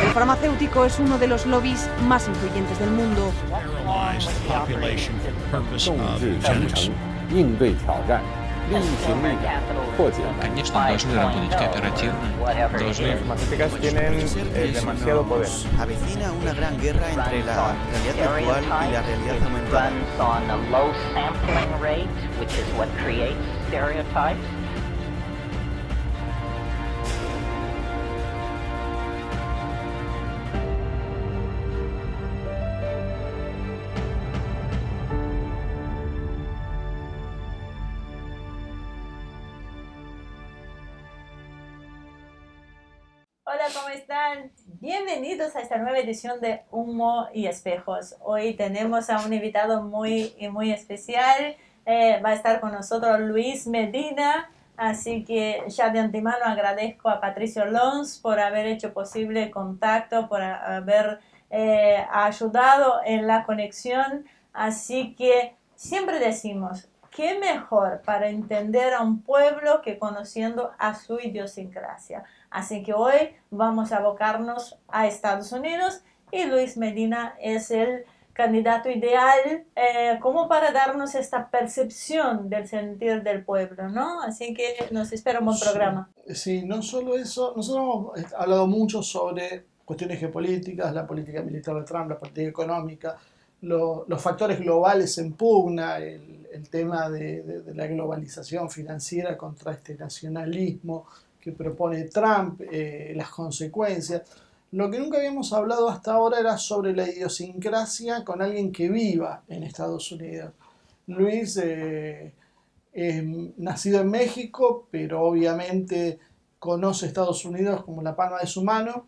El farmacéutico es uno de los lobbies más influyentes del mundo. 应对挑战，力行力量，破解难题。 Конечно, должны работать кооперативно, должны... Las farmacéuticas tienen demasiado poder. Avecina una gran guerra entre la realidad virtual y la realidad aumentada. Hola, ¿cómo están? Bienvenidos a esta nueva edición de Humo y Espejos. Hoy tenemos a un invitado muy especial. Va a estar con nosotros Luis Medina. Así que ya de antemano agradezco a Patricio Lons por haber hecho posible el contacto, por haber ayudado en la conexión. Así que siempre decimos, ¿qué mejor para entender a un pueblo que conociendo a su idiosincrasia? Así que hoy vamos a abocarnos a Estados Unidos y Luis Medina es el candidato ideal como para darnos esta percepción del sentir del pueblo, ¿no? Así que nos espera un buen programa. Sí, no solo eso, nosotros hemos hablado mucho sobre cuestiones geopolíticas, la política militar de Trump, la política económica, los factores globales en pugna, el tema de la globalización financiera contra este nacionalismo que propone Trump, las consecuencias. Lo que nunca habíamos hablado hasta ahora era sobre la idiosincrasia con alguien que viva en Estados Unidos. Luis es nacido en México, pero obviamente conoce Estados Unidos como la palma de su mano.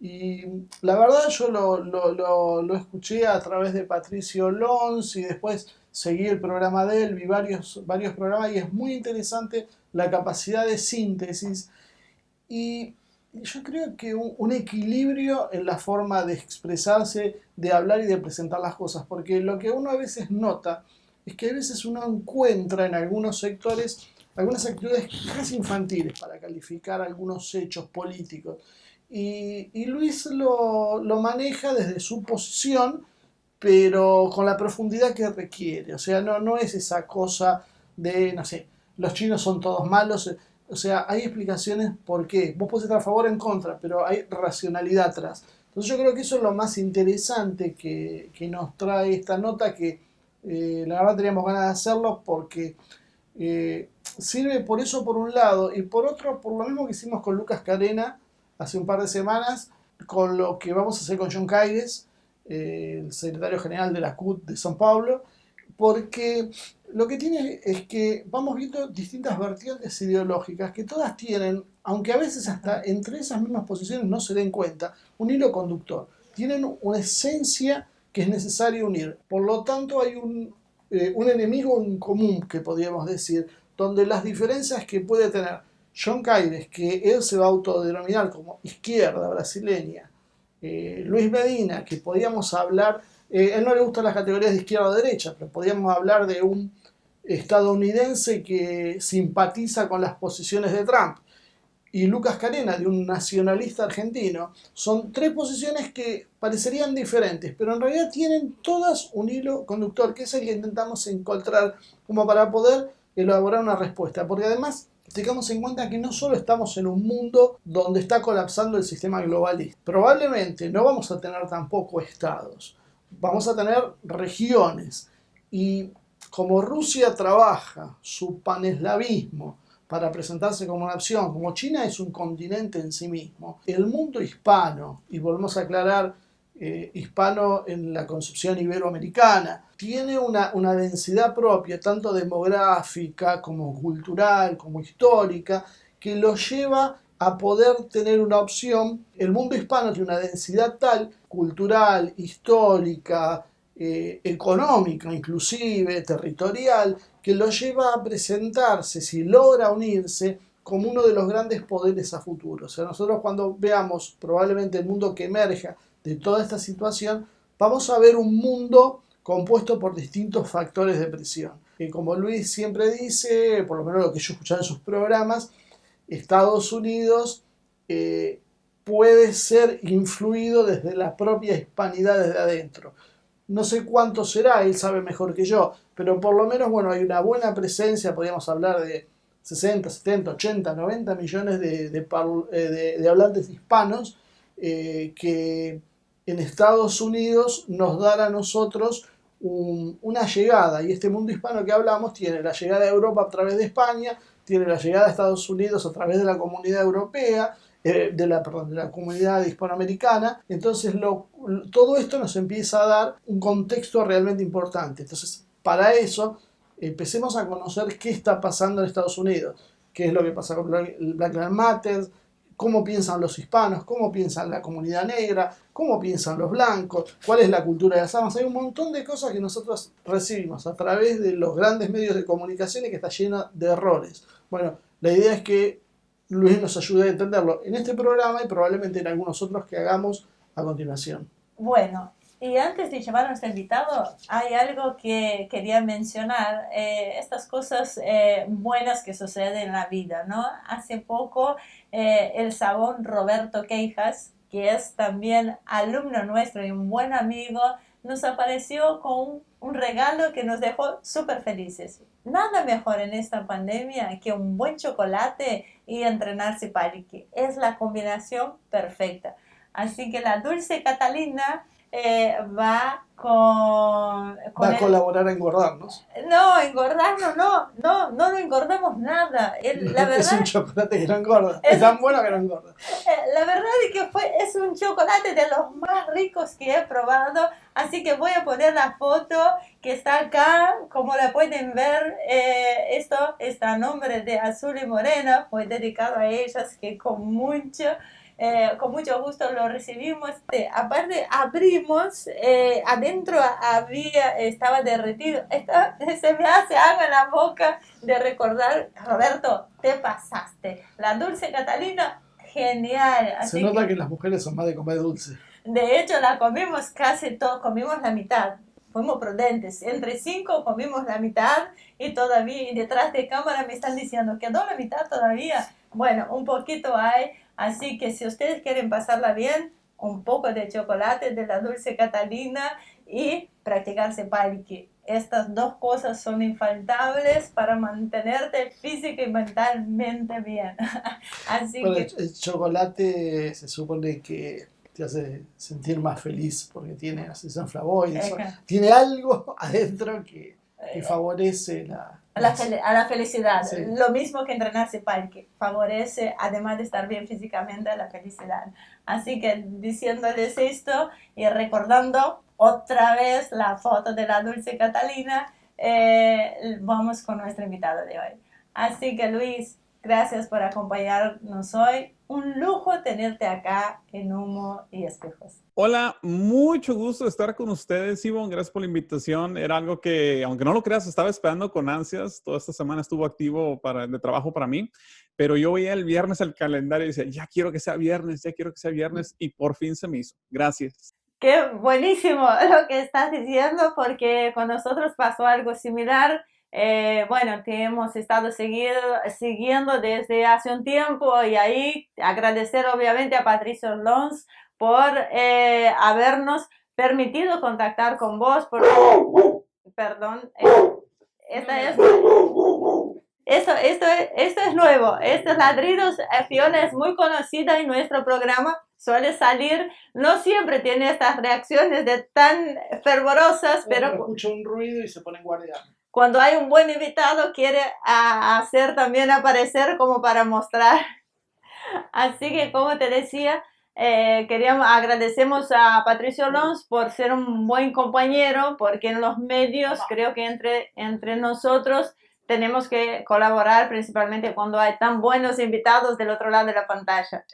Y la verdad yo lo escuché a través de Patricio Lons y después seguí el programa de él, vi varios programas y es muy interesante la capacidad de síntesis y yo creo que un equilibrio en la forma de expresarse, de hablar y de presentar las cosas, porque lo que uno a veces nota es que a veces uno encuentra en algunos sectores algunas actitudes casi infantiles para calificar algunos hechos políticos. Y Luis lo maneja desde su posición, pero con la profundidad que requiere. O sea, no es esa cosa de, no sé, los chinos son todos malos. O sea, hay explicaciones por qué. Vos podés estar a favor o en contra, pero hay racionalidad atrás. Entonces yo creo que eso es lo más interesante que nos trae esta nota, que la verdad teníamos ganas de hacerlo porque sirve por eso por un lado, y por otro, por lo mismo que hicimos con Lucas Carena hace un par de semanas, con lo que vamos a hacer con John Caires, el secretario general de la CUT de São Paulo, porque lo que tiene es que vamos viendo distintas vertientes ideológicas que todas tienen, aunque a veces hasta entre esas mismas posiciones no se den cuenta, un hilo conductor. Tienen una esencia que es necesario unir. Por lo tanto, hay un enemigo en común, que podríamos decir, donde las diferencias que puede tener John Caires, que él se va a autodenominar como izquierda brasileña, Luis Medina, que podríamos hablar, él no le gustan las categorías de izquierda o derecha, pero podríamos hablar de un estadounidense que simpatiza con las posiciones de Trump, y Lucas Carena, de un nacionalista argentino, son tres posiciones que parecerían diferentes, pero en realidad tienen todas un hilo conductor, que es el que intentamos encontrar como para poder elaborar una respuesta, porque además tengamos en cuenta que no solo estamos en un mundo donde está colapsando el sistema globalista, probablemente no vamos a tener tampoco estados, vamos a tener regiones, y como Rusia trabaja su paneslavismo para presentarse como una opción, como China es un continente en sí mismo, el mundo hispano, y volvemos a aclarar, hispano en la concepción iberoamericana, tiene una densidad propia, tanto demográfica como cultural, como histórica, que lo lleva a poder tener una opción. El mundo hispano tiene una densidad tal, cultural, histórica, económica, inclusive territorial, que lo lleva a presentarse, si logra unirse, como uno de los grandes poderes a futuro. O sea, nosotros cuando veamos probablemente el mundo que emerja de toda esta situación, vamos a ver un mundo compuesto por distintos factores de presión. Que como Luis siempre dice, por lo menos lo que yo escuchaba en sus programas, Estados Unidos puede ser influido desde la propia hispanidad desde adentro. No sé cuánto será, él sabe mejor que yo, pero por lo menos, bueno, hay una buena presencia, podríamos hablar de 60, 70, 80, 90 millones de hablantes hispanos que en Estados Unidos nos dan a nosotros una llegada, y este mundo hispano que hablamos tiene la llegada a Europa a través de España, tiene la llegada a Estados Unidos a través de la comunidad europea, de la comunidad hispanoamericana. Entonces todo esto nos empieza a dar un contexto realmente importante. Entonces, para eso, empecemos a conocer qué está pasando en Estados Unidos, qué es lo que pasa con Black Lives Matter, cómo piensan los hispanos, cómo piensan la comunidad negra, cómo piensan los blancos, cuál es la cultura de las armas. Hay un montón de cosas que nosotros recibimos a través de los grandes medios de comunicación y que está llena de errores. Bueno, la idea es que Luis nos ayude a entenderlo en este programa y probablemente en algunos otros que hagamos a continuación. Bueno, y antes de llevar a nuestro invitado, hay algo que quería mencionar, estas cosas buenas que suceden en la vida, ¿no? Hace poco el Sabón Roberto Queijas, que es también alumno nuestro y un buen amigo, nos apareció con un regalo que nos dejó súper felices. Nada mejor en esta pandemia que un buen chocolate y entrenarse Paliki. Es la combinación perfecta. Así que la Dulce Catalina va va a colaborar a engordarnos. No, engordarnos no engordamos nada. La verdad, es un chocolate que no engorda. Es tan bueno que no engorda. La verdad es que es un chocolate de los más ricos que he probado. Así que voy a poner la foto que está acá. Como la pueden ver, esto está a nombre de Azul y Morena. Fue dedicado a ellas, que con mucho gusto lo recibimos. Aparte abrimos, adentro estaba derretido. Se me hace agua en la boca de recordar. Roberto, te pasaste. La Dulce Catalina, genial. Se nota que las mujeres son más de comer dulce. De hecho, la comimos casi todo, comimos la mitad. Fuimos prudentes, entre 5 comimos la mitad y todavía, y detrás de cámara me están diciendo, ¿quedó la mitad todavía? Bueno, un poquito hay. Así que si ustedes quieren pasarla bien, un poco de chocolate de la Dulce Catalina y practicarse Paliki. Estas dos cosas son infaltables para mantenerte física y mentalmente bien. Así bueno, que el chocolate se supone que te hace sentir más feliz porque tiene ascensión flavoides, tiene algo adentro que favorece a la felicidad. Sí. Lo mismo que entrenarse Paliki, favorece, además de estar bien físicamente, a la felicidad. Así que diciéndoles esto y recordando otra vez la foto de la Dulce Catalina, vamos con nuestro invitado de hoy. Así que Luis, gracias por acompañarnos hoy. Un lujo tenerte acá en Humo y Espejos. Hola, mucho gusto estar con ustedes, Ivonne. Gracias por la invitación. Era algo que, aunque no lo creas, estaba esperando con ansias. Toda esta semana estuvo activo de trabajo para mí. Pero yo veía el viernes el calendario y decía, ya quiero que sea viernes, y por fin se me hizo. Gracias. Qué buenísimo lo que estás diciendo, porque con nosotros pasó algo similar. Bueno, te hemos estado siguiendo desde hace un tiempo, y ahí agradecer obviamente a Patricio Lons por habernos permitido contactar con vos. Perdón, esto es nuevo. Estos ladridos, Fiona es muy conocida en nuestro programa, suele salir, no siempre tiene estas reacciones tan fervorosas, pero escucha un ruido y se pone en guardia. Cuando hay un buen invitado quiere hacer también aparecer como para mostrar. Así que, como te decía, agradecemos a Patricio Lons por ser un buen compañero, porque en los medios creo que entre nosotros tenemos que colaborar, principalmente cuando hay tan buenos invitados del otro lado de la pantalla.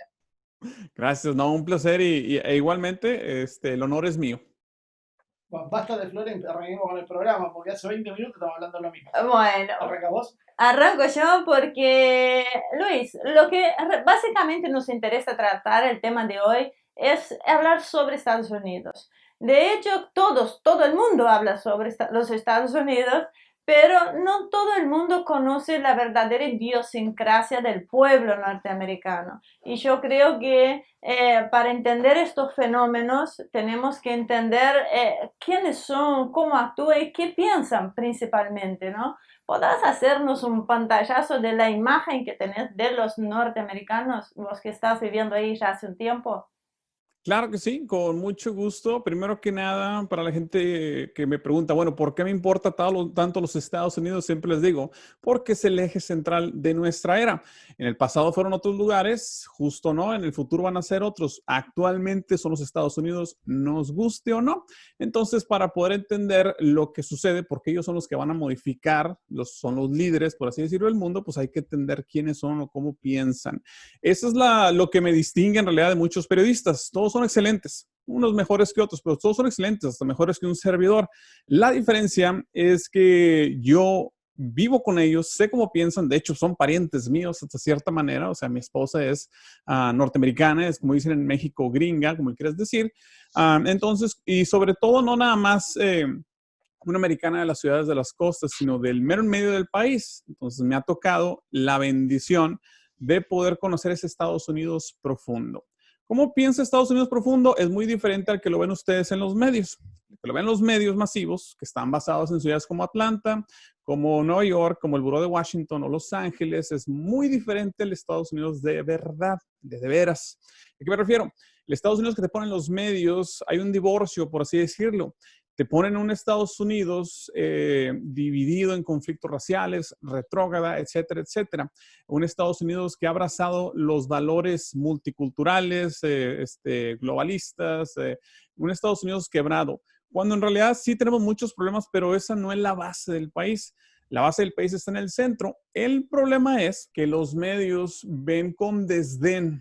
Gracias, no, un placer e igualmente el honor es mío. Bueno, basta de flores, arranquemos con el programa, porque hace 20 minutos estamos hablando de lo mismo. Bueno. ¿Arranca vos? Arranco yo porque, Luis, lo que básicamente nos interesa tratar el tema de hoy es hablar sobre Estados Unidos. De hecho, todo el mundo habla sobre los Estados Unidos, pero no todo el mundo conoce la verdadera idiosincrasia del pueblo norteamericano. Y yo creo que para entender estos fenómenos tenemos que entender quiénes son, cómo actúan y qué piensan principalmente, ¿no? ¿Podrás hacernos un pantallazo de la imagen que tenés de los norteamericanos, los que estás viviendo ahí ya hace un tiempo? Claro que sí, con mucho gusto. Primero que nada, para la gente que me pregunta, bueno, ¿por qué me importa tanto los Estados Unidos? Siempre les digo, porque es el eje central de nuestra era. En el pasado fueron otros lugares, justo no, en el futuro van a ser otros. Actualmente son los Estados Unidos, nos guste o no. Entonces, para poder entender lo que sucede, porque ellos son los que van a modificar, son los líderes, por así decirlo, del mundo, pues hay que entender quiénes son o cómo piensan. Eso es lo que me distingue en realidad de muchos periodistas. Todos son excelentes, unos mejores que otros, pero todos son excelentes, hasta mejores que un servidor. La diferencia es que yo vivo con ellos, sé cómo piensan, de hecho son parientes míos hasta cierta manera, o sea, mi esposa es norteamericana, es como dicen en México, gringa, como quieras decir. Entonces, y sobre todo no nada más una americana de las ciudades de las costas, sino del mero en medio del país. Entonces me ha tocado la bendición de poder conocer ese Estados Unidos profundo. ¿Cómo piensa Estados Unidos profundo? Es muy diferente al que lo ven ustedes en los medios. El que lo ven los medios masivos, que están basados en ciudades como Atlanta, como Nueva York, como el Buró de Washington o Los Ángeles, es muy diferente al Estados Unidos de verdad, de veras. ¿A qué me refiero? El Estados Unidos que te ponen los medios, hay un divorcio, por así decirlo. Te ponen un Estados Unidos dividido en conflictos raciales, retrógrada, etcétera, etcétera. Un Estados Unidos que ha abrazado los valores multiculturales, globalistas, un Estados Unidos quebrado. Cuando en realidad sí tenemos muchos problemas, pero esa no es la base del país. La base del país está en el centro. El problema es que los medios ven con desdén,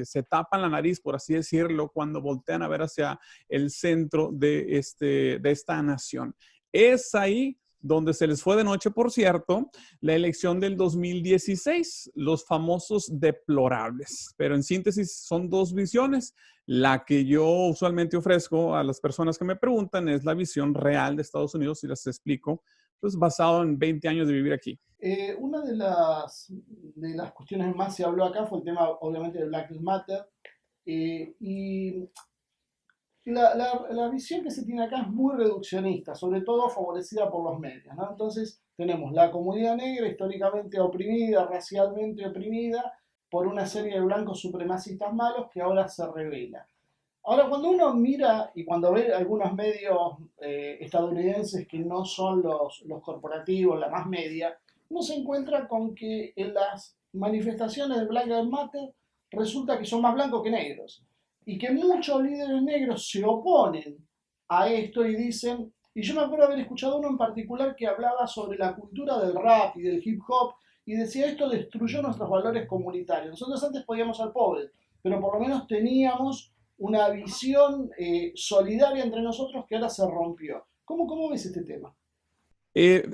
se tapan la nariz, por así decirlo, cuando voltean a ver hacia el centro de esta nación. Es ahí donde se les fue de noche, por cierto, la elección del 2016, los famosos deplorables. Pero en síntesis son dos visiones. La que yo usualmente ofrezco a las personas que me preguntan es la visión real de Estados Unidos y las explico, pues basado en 20 años de vivir aquí. Una de las cuestiones más se habló acá fue el tema, obviamente, de Black Lives Matter. Y la visión que se tiene acá es muy reduccionista, sobre todo favorecida por los medios, ¿no? Entonces, tenemos la comunidad negra históricamente oprimida, racialmente oprimida, por una serie de blancos supremacistas malos que ahora se revela. Ahora, cuando uno mira y cuando ve algunos medios estadounidenses que no son los corporativos, la más media, uno se encuentra con que en las manifestaciones de Black Lives Matter resulta que son más blancos que negros y que muchos líderes negros se oponen a esto y dicen, y yo me acuerdo haber escuchado uno en particular que hablaba sobre la cultura del rap y del hip hop y decía, esto destruyó nuestros valores comunitarios. Nosotros antes podíamos ser pobres, pero por lo menos teníamos una visión solidaria entre nosotros que ahora se rompió. ¿Cómo ves este tema?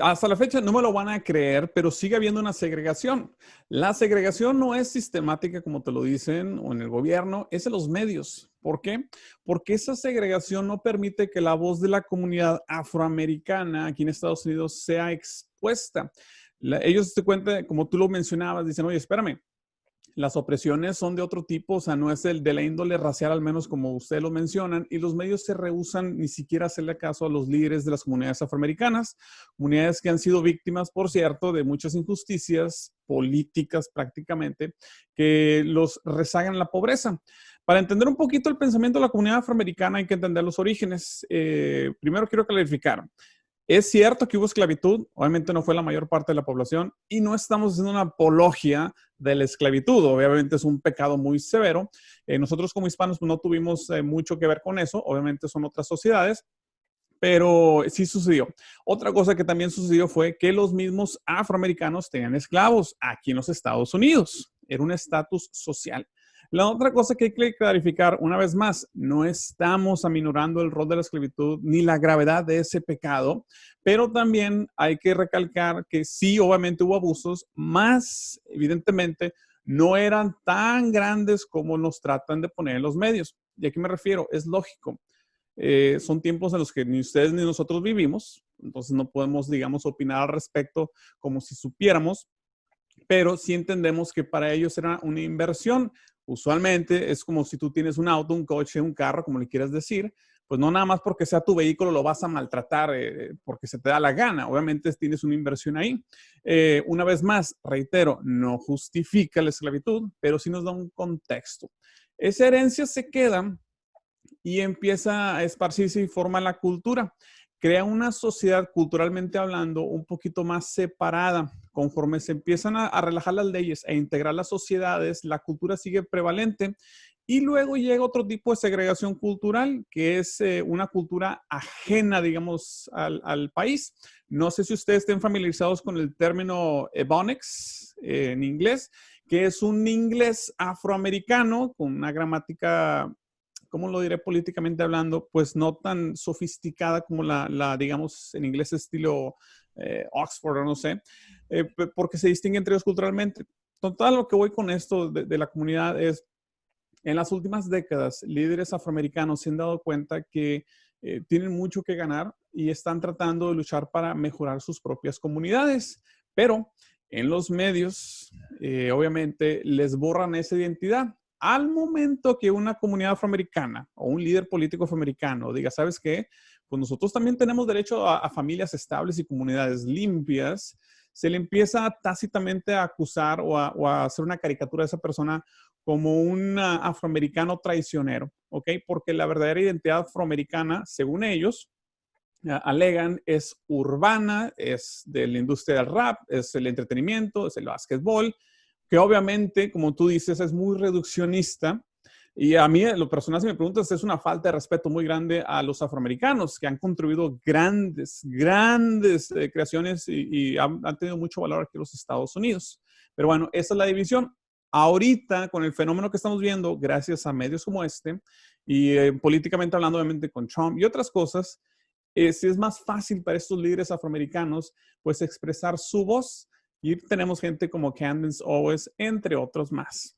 Hasta la fecha no me lo van a creer, pero sigue habiendo una segregación. La segregación no es sistemática como te lo dicen o en el gobierno, es en los medios. ¿Por qué? Porque esa segregación no permite que la voz de la comunidad afroamericana aquí en Estados Unidos sea expuesta. Ellos se cuentan, como tú lo mencionabas, dicen, oye, espérame, las opresiones son de otro tipo, o sea, no es el de la índole racial, al menos como ustedes lo mencionan, y los medios se rehúsan ni siquiera a hacerle caso a los líderes de las comunidades afroamericanas, comunidades que han sido víctimas, por cierto, de muchas injusticias políticas prácticamente, que los rezagan a la pobreza. Para entender un poquito el pensamiento de la comunidad afroamericana hay que entender los orígenes. Primero quiero clarificar. Es cierto que hubo esclavitud, obviamente no fue la mayor parte de la población y no estamos haciendo una apología de la esclavitud, obviamente es un pecado muy severo. Nosotros como hispanos no tuvimos mucho que ver con eso, obviamente son otras sociedades, pero sí sucedió. Otra cosa que también sucedió fue que los mismos afroamericanos tenían esclavos aquí en los Estados Unidos, era un estatus social. La otra cosa que hay que clarificar, una vez más, no estamos aminorando el rol de la esclavitud ni la gravedad de ese pecado, pero también hay que recalcar que sí, obviamente hubo abusos, más evidentemente no eran tan grandes como nos tratan de poner en los medios. ¿Y a qué me refiero? Es lógico. Son tiempos en los que ni ustedes ni nosotros vivimos, entonces no podemos, digamos, opinar al respecto como si supiéramos, pero sí entendemos que para ellos era una inversión. Usualmente es como si tú tienes un auto, un coche, un carro, como le quieras decir, pues no nada más porque sea tu vehículo lo vas a maltratar porque se te da la gana. Obviamente tienes una inversión ahí. Una vez más, reitero, no justifica la esclavitud, pero sí nos da un contexto. Esa herencia se queda y empieza a esparcirse y forma la cultura. Crea una sociedad, culturalmente hablando, un poquito más separada. Conforme se empiezan a relajar las leyes e integrar las sociedades, la cultura sigue prevalente y luego llega otro tipo de segregación cultural, que es una cultura ajena, digamos, al país. No sé si ustedes estén familiarizados con el término Ebonics en inglés, que es un inglés afroamericano con una gramática, ¿cómo lo diré políticamente hablando? Pues no tan sofisticada como digamos, en inglés estilo Oxford o no sé, porque se distingue entre ellos culturalmente. Total, lo que voy con esto de la comunidad es, en las últimas décadas, líderes afroamericanos se han dado cuenta que tienen mucho que ganar y están tratando de luchar para mejorar sus propias comunidades, pero en los medios, obviamente, les borran esa identidad. Al momento que una comunidad afroamericana o un líder político afroamericano diga, ¿sabes qué? Pues nosotros también tenemos derecho a familias estables y comunidades limpias, se le empieza tácitamente a acusar o a hacer una caricatura de esa persona como un afroamericano traicionero, ¿ok? Porque la verdadera identidad afroamericana, según ellos, alegan, es urbana, es de la industria del rap, es el entretenimiento, es el básquetbol, que obviamente, como tú dices, es muy reduccionista. Y a mí, lo personal, si me preguntas, es una falta de respeto muy grande a los afroamericanos que han contribuido grandes creaciones y han tenido mucho valor aquí en los Estados Unidos. Pero bueno, esa es la división. Ahorita, con el fenómeno que estamos viendo, gracias a medios como este, y políticamente hablando, obviamente, con Trump y otras cosas, sí es más fácil para estos líderes afroamericanos, pues, expresar su voz. Y tenemos gente como Candace Owens, entre otros más.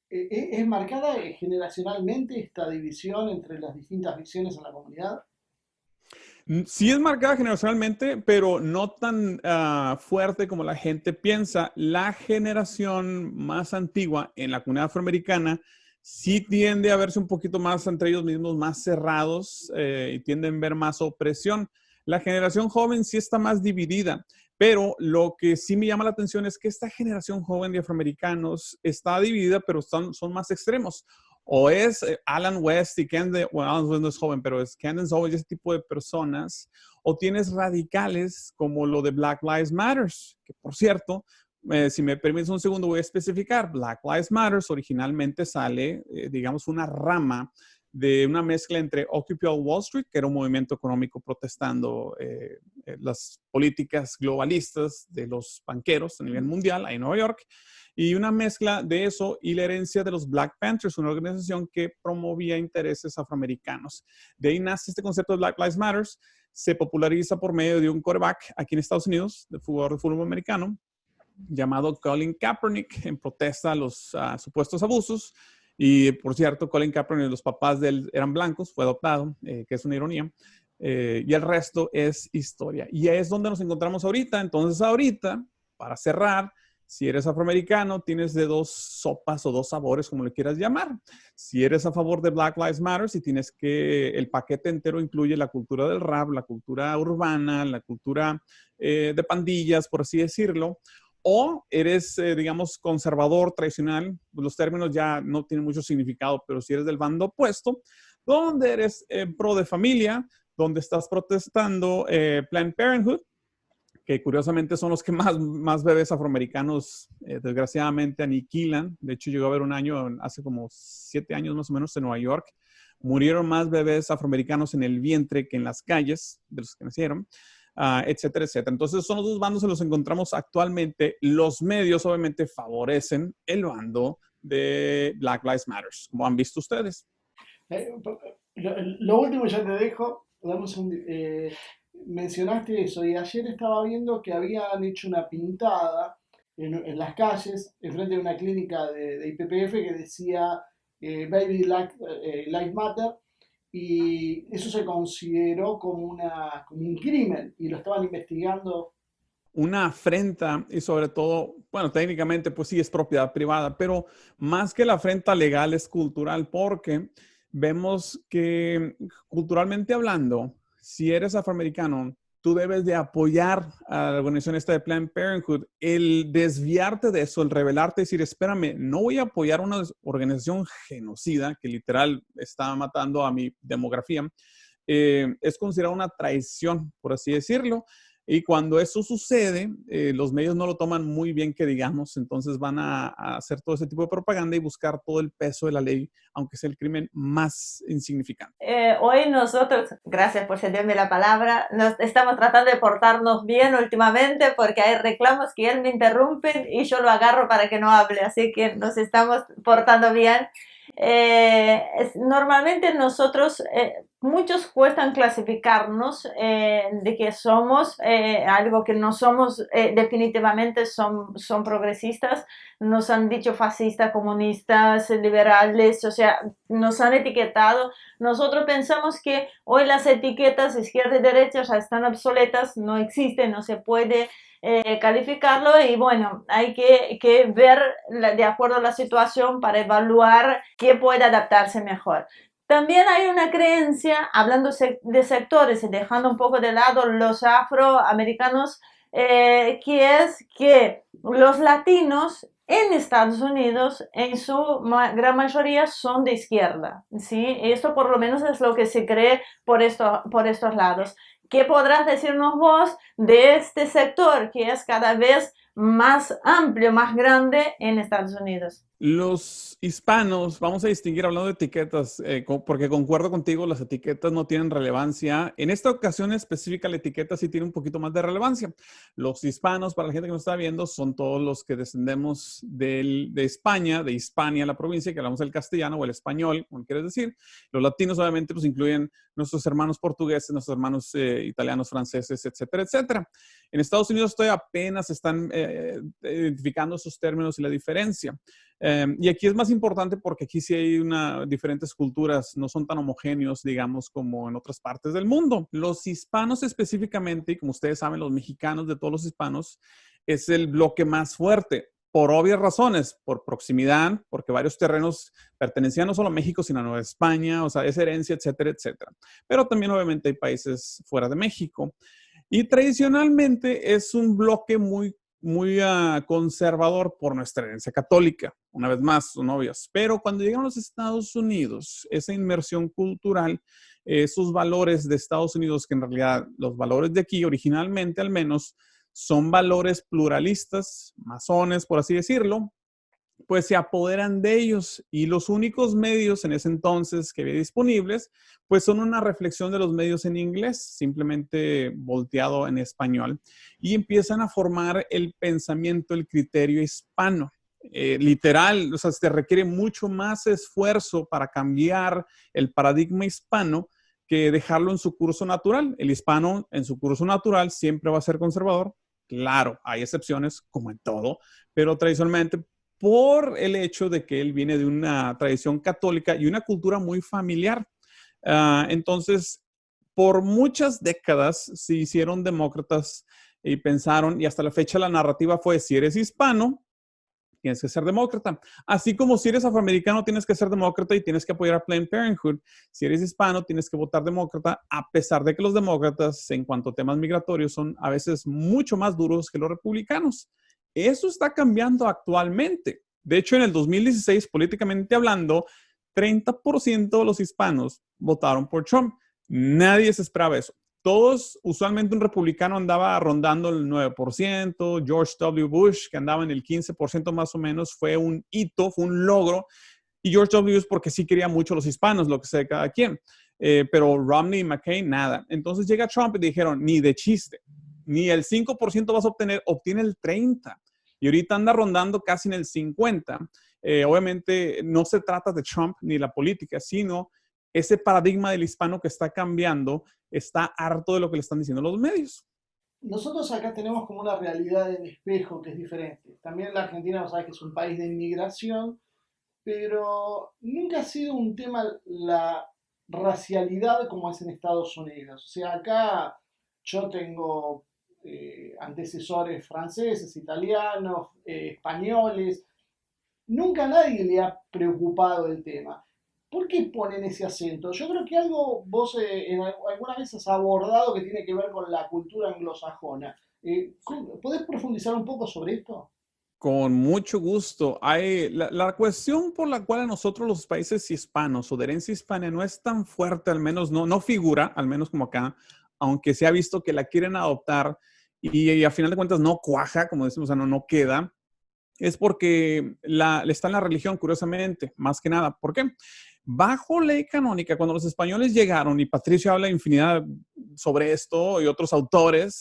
¿Es marcada generacionalmente esta división entre las distintas visiones en la comunidad? Sí es marcada generacionalmente, pero no tan fuerte como la gente piensa. La generación más antigua en la comunidad afroamericana sí tiende a verse un poquito más entre ellos mismos, más cerrados y tienden a ver más opresión. La generación joven sí está más dividida, pero lo que sí me llama la atención es que esta generación joven de afroamericanos está dividida, pero son más extremos. O es Alan West y Candace, bueno, Alan West no es joven, pero es Candace Owens y ese tipo de personas. O tienes radicales como lo de Black Lives Matter, que por cierto, si me permites un segundo voy a especificar. Black Lives Matter originalmente sale, digamos, una rama de una mezcla entre Occupy Wall Street, que era un movimiento económico protestando las políticas globalistas de los banqueros a nivel mundial, ahí en Nueva York, y una mezcla de eso y la herencia de los Black Panthers, una organización que promovía intereses afroamericanos. De ahí nace este concepto de Black Lives Matter, se populariza por medio de un quarterback aquí en Estados Unidos, de jugador de fútbol americano, llamado Colin Kaepernick, en protesta a los supuestos abusos. Y por cierto, Colin Kaepernick, los papás de él eran blancos, fue adoptado, que es una ironía. Y el resto es historia. Y es donde nos encontramos ahorita. Entonces ahorita, para cerrar, si eres afroamericano, tienes de dos sopas o dos sabores, como le quieras llamar. Si eres a favor de Black Lives Matter, si tienes que el paquete entero incluye la cultura del rap, la cultura urbana, la cultura de pandillas, por así decirlo. O eres, digamos, conservador, tradicional, los términos ya no tienen mucho significado, pero si eres del bando opuesto, donde eres pro de familia, donde estás protestando Planned Parenthood, que curiosamente son los que más bebés afroamericanos desgraciadamente aniquilan. De hecho, llegó a haber un año, hace como 7 años más o menos, en Nueva York, murieron más bebés afroamericanos en el vientre que en las calles de los que nacieron. Etcétera, etcétera. Entonces son los dos bandos en los que nos encontramos actualmente. Los medios obviamente favorecen el bando de Black Lives Matter, como han visto ustedes. Lo último ya te dejo, mencionaste eso y ayer estaba viendo que habían hecho una pintada en las calles, enfrente de una clínica de IPPF que decía Baby Lives Matter. y eso se consideró como un crimen y lo estaban investigando. Una afrenta y sobre todo, bueno, técnicamente pues sí es propiedad privada, pero más que la afrenta legal es cultural porque vemos que culturalmente hablando, si eres afroamericano, tú debes de apoyar a la organización esta de Planned Parenthood. El desviarte de eso, el rebelarte, decir, espérame, no voy a apoyar una organización genocida que literal está matando a mi demografía, es considerado una traición, por así decirlo. Y cuando eso sucede, los medios no lo toman muy bien, que digamos, entonces van a hacer todo ese tipo de propaganda y buscar todo el peso de la ley, aunque sea el crimen más insignificante. Hoy nosotros, gracias por cederme la palabra, nos estamos tratando de portarnos bien últimamente porque hay reclamos que él me interrumpe y yo lo agarro para que no hable, así que nos estamos portando bien. Normalmente nosotros, muchos cuestan clasificarnos de que somos algo que no somos, definitivamente son progresistas, nos han dicho fascistas, comunistas, liberales, o sea, nos han etiquetado. Nosotros pensamos que hoy las etiquetas izquierda y derecha ya están obsoletas, no existen, no se puede calificarlo y bueno, hay que ver de acuerdo a la situación para evaluar qué puede adaptarse mejor. También hay una creencia, hablando de sectores y dejando un poco de lado los afroamericanos, que es que los latinos en Estados Unidos en su gran mayoría son de izquierda, ¿sí? Esto por lo menos es lo que se cree por estos lados. ¿Qué podrás decirnos vos de este sector que es cada vez más amplio, más grande en Estados Unidos? Los hispanos, vamos a distinguir hablando de etiquetas, porque concuerdo contigo, las etiquetas no tienen relevancia. En esta ocasión específica, la etiqueta sí tiene un poquito más de relevancia. Los hispanos, para la gente que nos está viendo, son todos los que descendemos de España, de Hispania, la provincia, que hablamos el castellano o el español, como quieres decir. Los latinos, obviamente, pues incluyen nuestros hermanos portugueses, nuestros hermanos italianos, franceses, etcétera, etcétera. En Estados Unidos todavía apenas están identificando esos términos y la diferencia. Y aquí es más importante porque aquí sí hay diferentes culturas, no son tan homogéneos, digamos, como en otras partes del mundo. Los hispanos específicamente, y como ustedes saben, los mexicanos de todos los hispanos, es el bloque más fuerte, por obvias razones, por proximidad, porque varios terrenos pertenecían no solo a México, sino a Nueva España, o sea, es herencia, etcétera, etcétera. Pero también obviamente hay países fuera de México. Y tradicionalmente es un bloque muy conservador por nuestra herencia católica, una vez más, son obvias. Pero cuando llegan a los Estados Unidos, esa inmersión cultural, esos valores de Estados Unidos, que en realidad los valores de aquí, originalmente al menos, son valores pluralistas, masones, por así decirlo, pues se apoderan de ellos y los únicos medios en ese entonces que había disponibles, pues son una reflexión de los medios en inglés, simplemente volteado en español, y empiezan a formar el pensamiento, el criterio hispano. Literal, o sea, se requiere mucho más esfuerzo para cambiar el paradigma hispano que dejarlo en su curso natural. El hispano en su curso natural siempre va a ser conservador. Claro, hay excepciones como en todo, pero tradicionalmente por el hecho de que él viene de una tradición católica y una cultura muy familiar. Entonces, por muchas décadas se hicieron demócratas y pensaron, y hasta la fecha la narrativa fue, si eres hispano, tienes que ser demócrata. Así como si eres afroamericano, tienes que ser demócrata y tienes que apoyar a Planned Parenthood. Si eres hispano, tienes que votar demócrata, a pesar de que los demócratas, en cuanto a temas migratorios, son a veces mucho más duros que los republicanos. Eso está cambiando actualmente. De hecho, en el 2016, políticamente hablando, 30% de los hispanos votaron por Trump. Nadie se esperaba eso. Todos, usualmente un republicano andaba rondando el 9%, George W. Bush, que andaba en el 15% más o menos, fue un hito, fue un logro. Y George W. es porque sí quería mucho a los hispanos, lo que sea de cada quien. Pero Romney y McCain, nada. Entonces llega Trump y dijeron, ni de chiste, ni el 5% vas a obtener, obtiene el 30%. Y ahorita anda rondando casi en el 50%. Obviamente no se trata de Trump ni la política, sino ese paradigma del hispano que está cambiando, está harto de lo que le están diciendo los medios. Nosotros acá tenemos como una realidad en espejo que es diferente. También la Argentina, vos sabés que es un país de inmigración, pero nunca ha sido un tema la racialidad como es en Estados Unidos. O sea, acá yo tengo antecesores franceses, italianos, españoles. Nunca a nadie le ha preocupado el tema. ¿Por qué ponen ese acento? Yo creo que algo vos alguna vez has abordado que tiene que ver con la cultura anglosajona. ¿Podés profundizar un poco sobre esto? Con mucho gusto. La cuestión por la cual a nosotros los países hispanos o de herencia hispana no es tan fuerte, al menos no figura, al menos como acá, aunque se ha visto que la quieren adoptar y a final de cuentas no cuaja, como decimos, o sea, no queda, es porque está en la religión, curiosamente, más que nada. ¿Por qué? Bajo ley canónica, cuando los españoles llegaron, y Patricio habla infinidad sobre esto, y otros autores,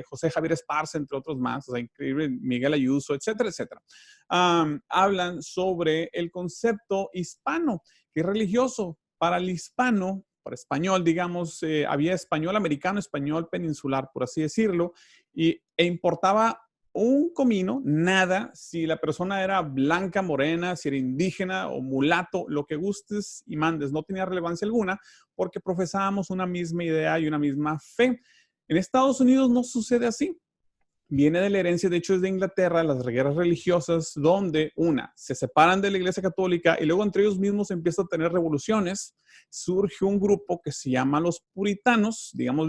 José Javier Esparza, entre otros más, o sea, increíble, Miguel Ayuso, etcétera, etcétera, hablan sobre el concepto hispano, que es religioso. Para el hispano, para español, digamos, había español americano, español peninsular, por así decirlo, e importaba un comino, nada, si la persona era blanca, morena, si era indígena o mulato, lo que gustes y mandes, no tenía relevancia alguna porque profesábamos una misma idea y una misma fe. En Estados Unidos no sucede así. Viene de la herencia, de hecho es de Inglaterra, las guerras religiosas, donde se separan de la Iglesia Católica y luego entre ellos mismos empiezan a tener revoluciones. Surge un grupo que se llama los puritanos, digamos,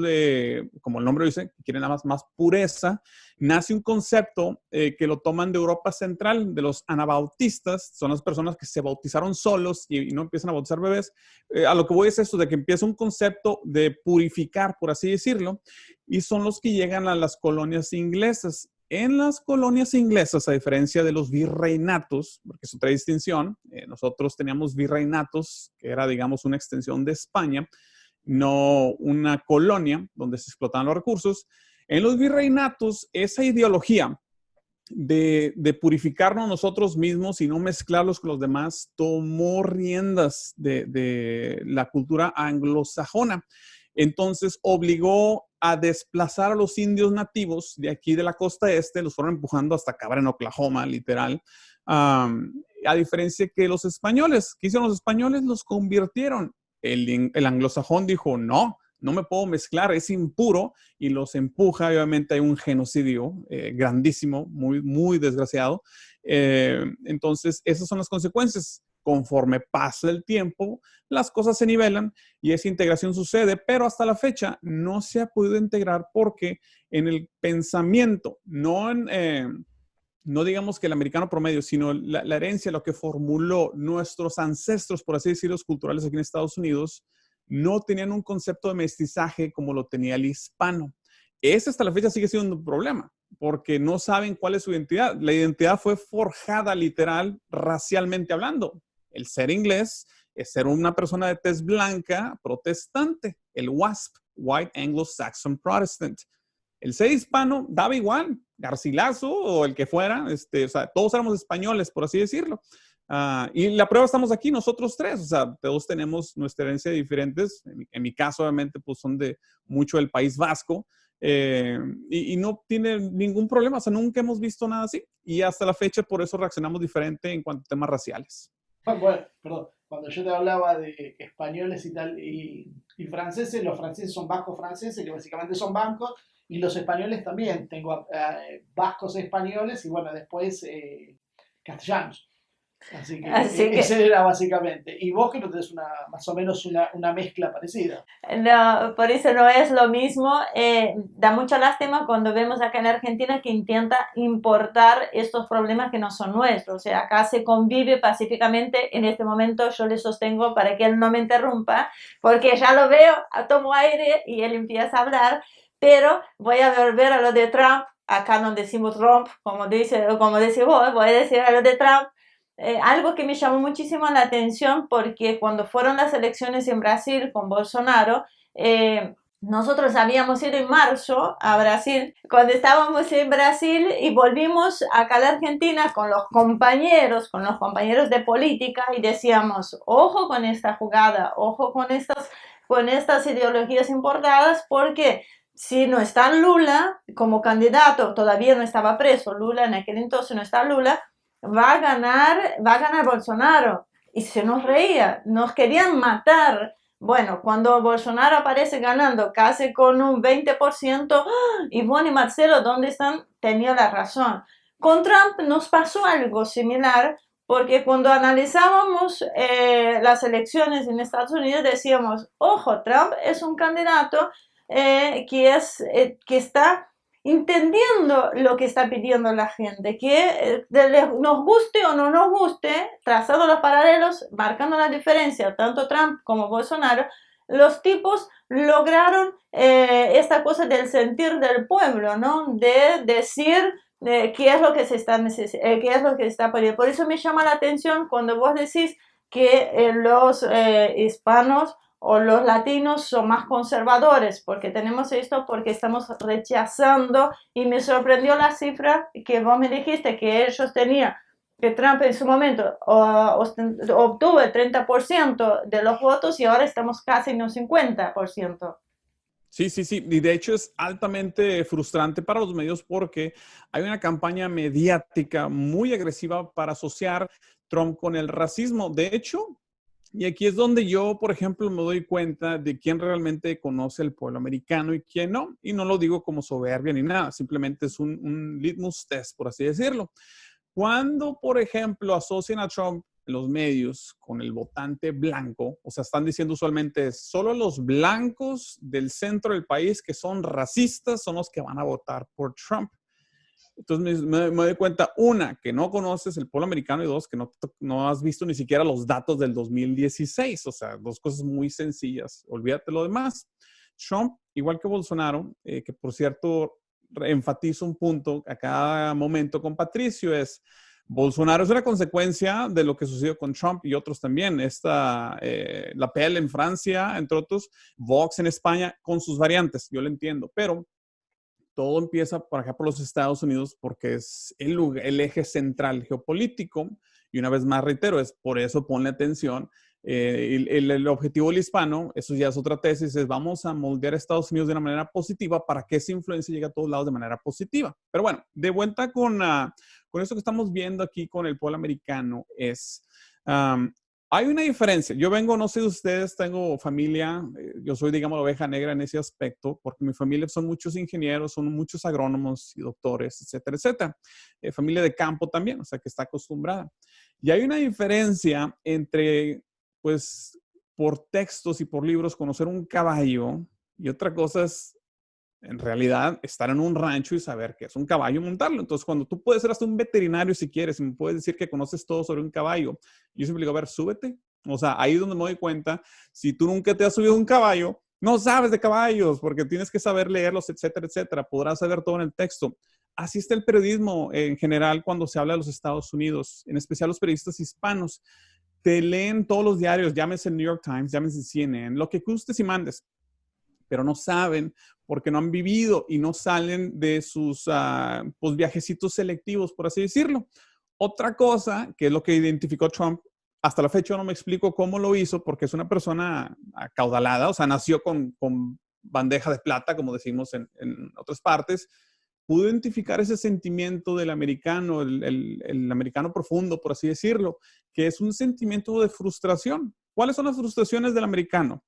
como el nombre dice, que quieren nada más pureza. Nace un concepto que lo toman de Europa Central, de los anabautistas, son las personas que se bautizaron solos y no empiezan a bautizar bebés. A lo que voy es esto, de que empieza un concepto de purificar, por así decirlo, y son los que llegan a las colonias inglesas. En las colonias inglesas, a diferencia de los virreinatos, porque es otra distinción, nosotros teníamos virreinatos, que era, digamos, una extensión de España, no una colonia donde se explotaban los recursos. En los virreinatos, esa ideología de purificarnos nosotros mismos y no mezclarlos con los demás tomó riendas de la cultura anglosajona. Entonces obligó a desplazar a los indios nativos de aquí de la costa este, los fueron empujando hasta acabar en Oklahoma, literal. A diferencia que los españoles, ¿qué hicieron los españoles? Los convirtieron. El anglosajón dijo, no me puedo mezclar, es impuro, y los empuja. Obviamente hay un genocidio grandísimo, muy, muy desgraciado. Entonces, esas son las consecuencias. Conforme pasa el tiempo, las cosas se nivelan y esa integración sucede, pero hasta la fecha no se ha podido integrar porque en el pensamiento, no digamos que el americano promedio, sino la herencia, lo que formuló nuestros ancestros, por así decirlo, culturales aquí en Estados Unidos, no tenían un concepto de mestizaje como lo tenía el hispano. Ese hasta la fecha sigue siendo un problema, porque no saben cuál es su identidad. La identidad fue forjada literal, racialmente hablando. El ser inglés es ser una persona de tez blanca protestante, el WASP, White Anglo-Saxon Protestant. El ser hispano daba igual, Garcilaso o el que fuera, o sea, todos éramos españoles, por así decirlo. Y la prueba estamos aquí, nosotros tres, o sea, todos tenemos nuestra herencia diferentes. En mi caso, obviamente, pues son de mucho del País Vasco. Y no tiene ningún problema, o sea, nunca hemos visto nada así. Y hasta la fecha, por eso reaccionamos diferente en cuanto a temas raciales. Bueno, perdón, cuando yo te hablaba de españoles y franceses, los franceses son vascos franceses, que básicamente son bancos, y los españoles también. Tengo vascos españoles y bueno, después castellanos. Así que ese era básicamente. Y vos que no tenés más o menos una mezcla parecida. No, por eso no es lo mismo. Da mucha lástima cuando vemos acá en Argentina que intenta importar estos problemas que no son nuestros. O sea, acá se convive pacíficamente. En este momento yo le sostengo para que él no me interrumpa, porque ya lo veo, tomo aire y él empieza a hablar. Pero voy a volver a lo de Trump. Acá no decimos Trump, como decís vos, voy a decir a lo de Trump. Algo que me llamó muchísimo la atención, porque cuando fueron las elecciones en Brasil con Bolsonaro, nosotros habíamos ido en marzo a Brasil. Cuando estábamos en Brasil y volvimos acá a la Argentina con los compañeros de política, y decíamos, ojo con esta jugada, ojo con estas ideologías importadas, porque si no está Lula como candidato, todavía no estaba preso Lula, en aquel entonces no está Lula, va a ganar Bolsonaro. Y se nos reía, nos querían matar Bueno, cuando Bolsonaro aparece ganando casi con un 20%, Ivonne y Marcelo, ¿dónde están? Tenía la razón. Con Trump nos pasó algo similar, porque cuando analizábamos las elecciones en Estados Unidos decíamos, ojo, Trump es un candidato que está entendiendo lo que está pidiendo la gente, que nos guste o no nos guste, trazando los paralelos, marcando la diferencia, tanto Trump como Bolsonaro, los tipos lograron esta cosa del sentir del pueblo, ¿no? De decir qué es lo que se está qué es lo que está pidiendo. Por eso me llama la atención cuando vos decís que los hispanos o los latinos son más conservadores, porque tenemos esto, porque estamos rechazando, y me sorprendió la cifra que vos me dijiste que ellos tenían, que Trump en su momento obtuvo el 30% de los votos y ahora estamos casi en un 50%. Sí, sí, sí. Y de hecho es altamente frustrante para los medios porque hay una campaña mediática muy agresiva para asociar Trump con el racismo. De hecho, y aquí es donde yo, por ejemplo, me doy cuenta de quién realmente conoce el pueblo americano y quién no. Y no lo digo como soberbia ni nada, simplemente es un litmus test, por así decirlo. Cuando, por ejemplo, asocian a Trump en los medios con el votante blanco, o sea, están diciendo usualmente solo los blancos del centro del país que son racistas son los que van a votar por Trump. Entonces me doy cuenta, una, que no conoces el pueblo americano y dos, que no has visto ni siquiera los datos del 2016. O sea, dos cosas muy sencillas. Olvídate lo demás. Trump, igual que Bolsonaro, que por cierto enfatizo un punto a cada momento con Patricio, es Bolsonaro es una consecuencia de lo que sucedió con Trump y otros también. La PL en Francia, entre otros, Vox en España, con sus variantes, yo lo entiendo, pero todo empieza por acá por los Estados Unidos porque es el eje central geopolítico. Y una vez más reitero, es por eso ponle atención. El objetivo del hispano, eso ya es otra tesis, es vamos a moldear a Estados Unidos de una manera positiva para que esa influencia llegue a todos lados de manera positiva. Pero bueno, de vuelta con esto que estamos viendo aquí con el pueblo americano es... hay una diferencia. Yo vengo, no sé de ustedes, tengo familia, yo soy, digamos, la oveja negra en ese aspecto, porque mi familia son muchos ingenieros, son muchos agrónomos y doctores, etcétera, etcétera. Familia de campo también, o sea, que está acostumbrada. Y hay una diferencia entre, pues, por textos y por libros, conocer un caballo y otra cosa es en realidad estar en un rancho y saber qué es un caballo y montarlo. Entonces, cuando tú puedes ser hasta un veterinario si quieres y me puedes decir que conoces todo sobre un caballo, yo siempre digo, a ver, súbete. O sea, ahí es donde me doy cuenta, si tú nunca te has subido a un caballo, no sabes de caballos porque tienes que saber leerlos, etcétera, etcétera. Podrás saber todo en el texto. Así está el periodismo en general cuando se habla de los Estados Unidos, en especial los periodistas hispanos. Te leen todos los diarios, llámese el New York Times, llámese CNN, lo que gustes y mandes, pero no saben porque no han vivido y no salen de sus pues, viajecitos selectivos, por así decirlo. Otra cosa, que es lo que identificó Trump, hasta la fecha no me explico cómo lo hizo, porque es una persona acaudalada, o sea, nació con bandeja de plata, como decimos en otras partes, pudo identificar ese sentimiento del americano, el americano profundo, por así decirlo, que es un sentimiento de frustración. ¿Cuáles son las frustraciones del americano?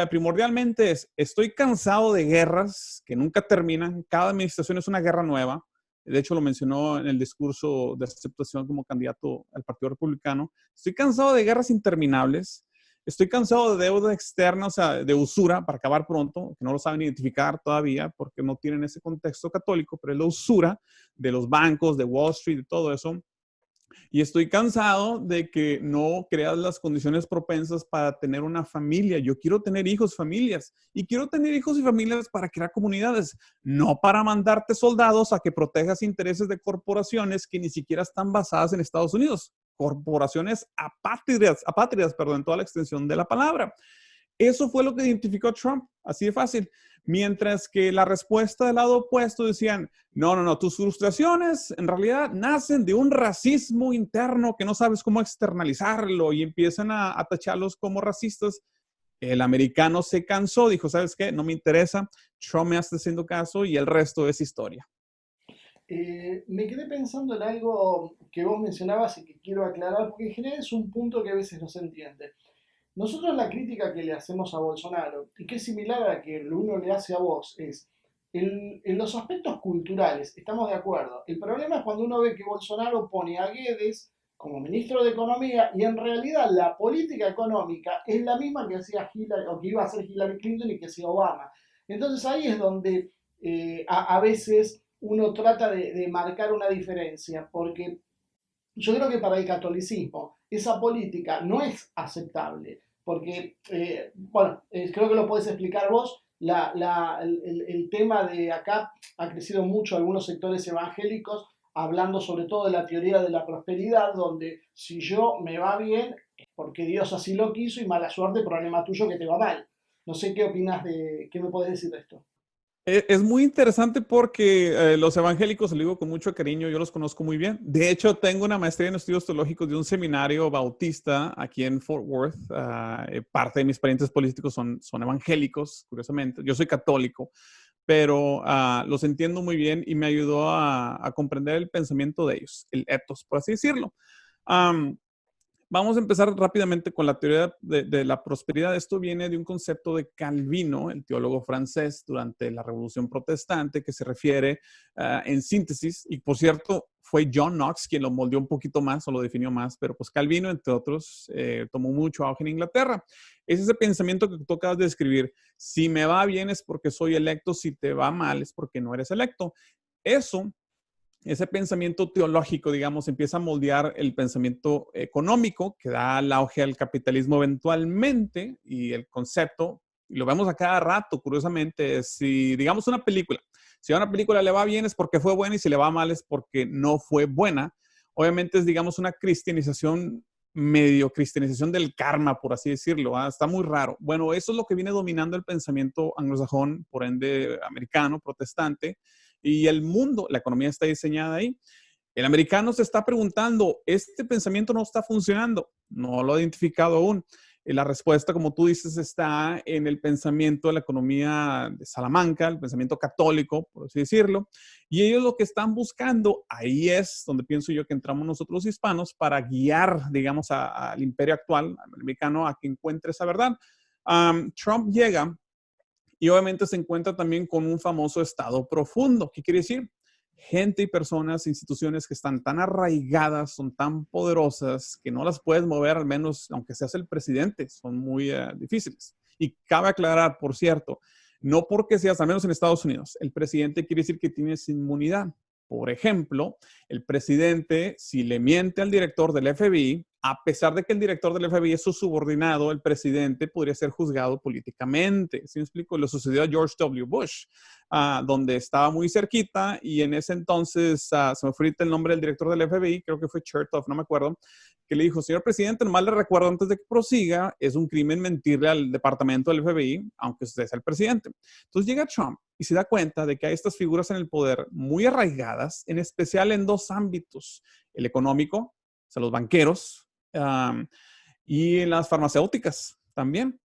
Primordialmente estoy cansado de guerras que nunca terminan. Cada administración es una guerra nueva. De hecho, lo mencionó en el discurso de aceptación como candidato al Partido Republicano. Estoy cansado de guerras interminables. Estoy cansado de deuda externa, o sea, de usura, para acabar pronto, que no lo saben identificar todavía porque no tienen ese contexto católico, pero es la usura de los bancos, de Wall Street, de todo eso. Y estoy cansado de que no creas las condiciones propensas para tener una familia. Yo quiero tener hijos, familias. Y quiero tener hijos y familias para crear comunidades. No para mandarte soldados a que protejas intereses de corporaciones que ni siquiera están basadas en Estados Unidos. Corporaciones apátridas, en toda la extensión de la palabra. Eso fue lo que identificó Trump, así de fácil. Mientras que la respuesta del lado opuesto decían, no, tus frustraciones en realidad nacen de un racismo interno que no sabes cómo externalizarlo y empiezan a tacharlos como racistas. El americano se cansó, dijo, ¿sabes qué? No me interesa, Trump me está haciendo caso y el resto es historia. Me quedé pensando en algo que vos mencionabas y que quiero aclarar, porque en general es un punto que a veces no se entiende. nosotros la crítica que le hacemos a Bolsonaro, y que es similar a la que uno le hace a vos, es en los aspectos culturales, estamos de acuerdo. El problema es cuando uno ve que Bolsonaro pone a Guedes como ministro de Economía y en realidad la política económica es la misma que hacía Hillary, o que iba a hacer Hillary Clinton y que hacía Obama. Entonces ahí es donde a veces uno trata de marcar una diferencia, porque yo creo que para el catolicismo esa política no es aceptable, porque, creo que lo podés explicar vos, el tema de acá ha crecido mucho algunos sectores evangélicos, hablando sobre todo de la teoría de la prosperidad, donde si yo me va bien es porque Dios así lo quiso y mala suerte, problema tuyo que te va mal. No sé qué opinas qué me podés decir de esto. Es muy interesante porque los evangélicos, lo digo con mucho cariño, yo los conozco muy bien. De hecho, tengo una maestría en estudios teológicos de un seminario bautista aquí en Fort Worth. Parte de mis parientes políticos son evangélicos, curiosamente. Yo soy católico, pero los entiendo muy bien y me ayudó a comprender el pensamiento de ellos, el ethos, por así decirlo. Vamos a empezar rápidamente con la teoría de la prosperidad. Esto viene de un concepto de Calvino, el teólogo francés, durante la Revolución Protestante, que se refiere en síntesis, y por cierto, fue John Knox quien lo moldeó un poquito más o lo definió más, pero pues Calvino, entre otros, tomó mucho auge en Inglaterra. Es ese pensamiento que tú acabas de describir. Si me va bien es porque soy electo, si te va mal es porque no eres electo. Ese pensamiento teológico, digamos, empieza a moldear el pensamiento económico que da el auge al capitalismo eventualmente, y el concepto, y lo vemos a cada rato, curiosamente, si digamos una película, si a una película le va bien es porque fue buena y si le va mal es porque no fue buena. Obviamente es, digamos, una cristianización, medio cristianización del karma, por así decirlo. Está muy raro. Bueno, eso es lo que viene dominando el pensamiento anglosajón, por ende americano, protestante. Y el mundo, la economía está diseñada ahí. El americano se está preguntando, este pensamiento no está funcionando, no lo ha identificado aún. La respuesta, como tú dices, está en el pensamiento de la economía de Salamanca, el pensamiento católico, por así decirlo. Y ellos lo que están buscando, ahí es donde pienso yo que entramos nosotros hispanos para guiar, digamos, al imperio actual, al americano, a que encuentre esa verdad. Trump llega y obviamente se encuentra también con un famoso estado profundo. ¿Qué quiere decir? Gente y personas, instituciones que están tan arraigadas, son tan poderosas, que no las puedes mover, al menos aunque seas el presidente. Son muy difíciles. Y cabe aclarar, por cierto, no porque seas, al menos en Estados Unidos, el presidente quiere decir que tienes inmunidad. Por ejemplo, el presidente, si le miente al director del FBI, a pesar de que el director del FBI es su subordinado, el presidente podría ser juzgado políticamente. ¿Sí me explico? Lo sucedió a George W. Bush, donde estaba muy cerquita, y en ese entonces, se me fue el nombre del director del FBI, creo que fue Chertoff, no me acuerdo, que le dijo: señor presidente, nomás le recuerdo antes de que prosiga, es un crimen mentirle al departamento del FBI, aunque usted sea el presidente. Entonces llega Trump y se da cuenta de que hay estas figuras en el poder muy arraigadas, en especial en dos ámbitos: el económico, o sea, los banqueros, y en las farmacéuticas también.